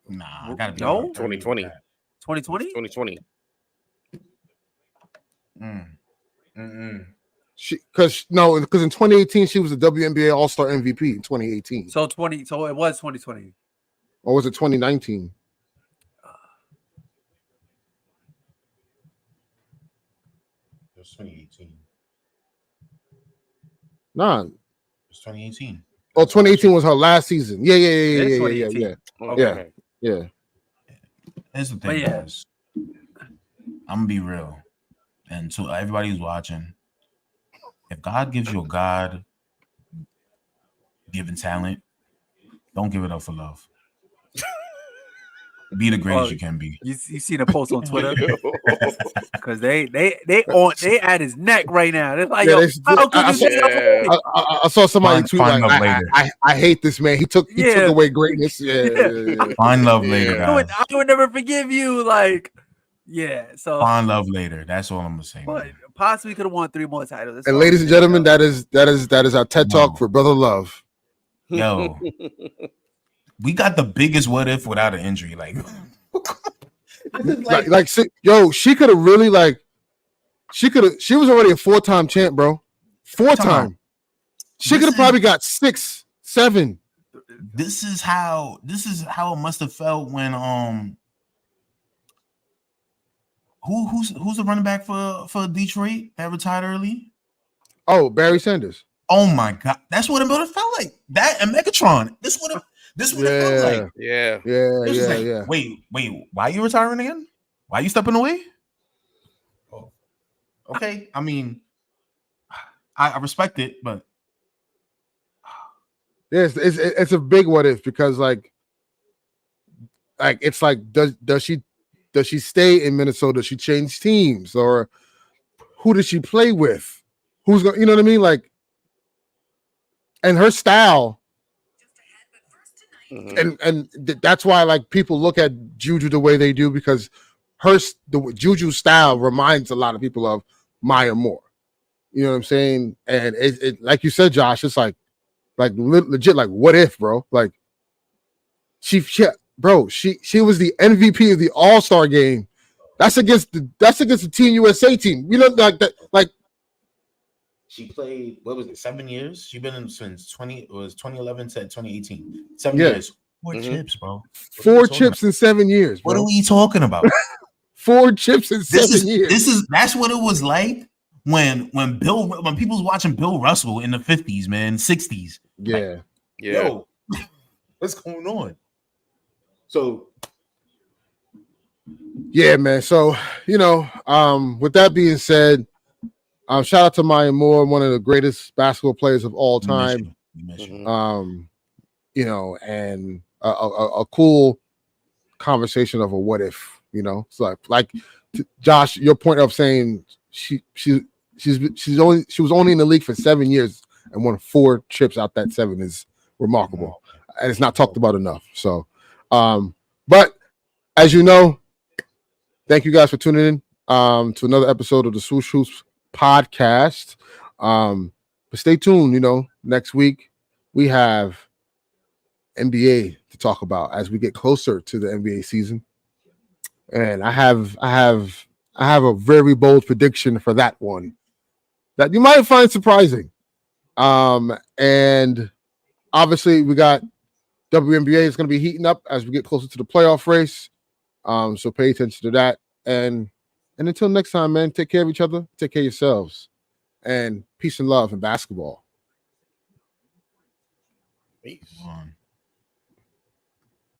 S2: Nah, I gotta be
S1: 2020.
S4: 2020?
S1: 2020.
S3: Because in 2018 she was the WNBA All-Star MVP in 2018.
S4: So it was 2020.
S3: Or was it 2019?
S2: It was 2018.
S3: Nah.
S2: It was 2018.
S3: Oh, 2018 was her last season. Yeah.
S1: Okay.
S3: Yeah.
S2: Here's the thing, guys. I'm gonna be real, and to everybody who's watching, if God gives you a God-given talent, don't give it up for love. Be the greatest you can be.
S4: You see the post on Twitter because they at his neck right now. They're like,
S3: I saw somebody tweet like, I hate this man. He took away greatness. Yeah.
S2: Find love later, guys.
S4: I would never forgive you. Like, yeah. So
S2: find love later. That's all I'm gonna say.
S4: But possibly could have won 3 more titles. That's
S3: and ladies and gentlemen, that is our TED Talk for Brother Love.
S2: Yo. We got the biggest what if without an injury. Like
S3: she could have really she was already a 4-time champ, bro. 4-time. She could have probably got 6, 7.
S2: This is how it must have felt when who's the running back for Detroit that retired early?
S3: Oh, Barry Sanders.
S2: Oh my God, that's what it would have felt like. That and Megatron. This would have felt like.
S1: Yeah.
S2: Wait, why are you retiring again? Why are you stepping away? Oh, okay. I mean, I respect it, but
S3: yes, it's a big what if because it's like does she stay in Minnesota? Does she change teams or who does she play with? Who's going? You know what I mean? Like, and her style. And that's why people look at Juju the way they do because the Juju style reminds a lot of people of Maya Moore. You know what I'm saying? And it like you said, Josh, it's like legit what if, bro? Like she was the MVP of the All-Star game. That's against the Team USA team. You know, like that, like.
S2: She played, what was it, 7 years? She's been in since 2011 to 2018. 7 years. 4 chips, bro.
S3: 4 chips in 7 years, bro.
S2: What are we talking about?
S3: 4 chips in 7 years.
S2: That's what it was like when people was watching Bill Russell in the 50s, man, 60s.
S3: Yeah.
S2: Yo, what's going on? So
S3: yeah, man. So, with that being said, shout out to Maya Moore, one of the greatest basketball players of all time. And a cool conversation of a what if, So like Josh, your point of saying she was only in the league for 7 years and won 4 trips out that 7 is remarkable. And it's not talked about enough. So, but as you know, thank you guys for tuning in to another episode of the Swoosh Hoops podcast. But stay tuned, next week we have NBA to talk about as we get closer to the NBA season. And I have a very bold prediction for that one that you might find surprising. And obviously we got WNBA is going to be heating up as we get closer to the playoff race. So pay attention to that. And until next time, man, take care of each other, take care of yourselves, and peace and love in basketball.
S2: Peace.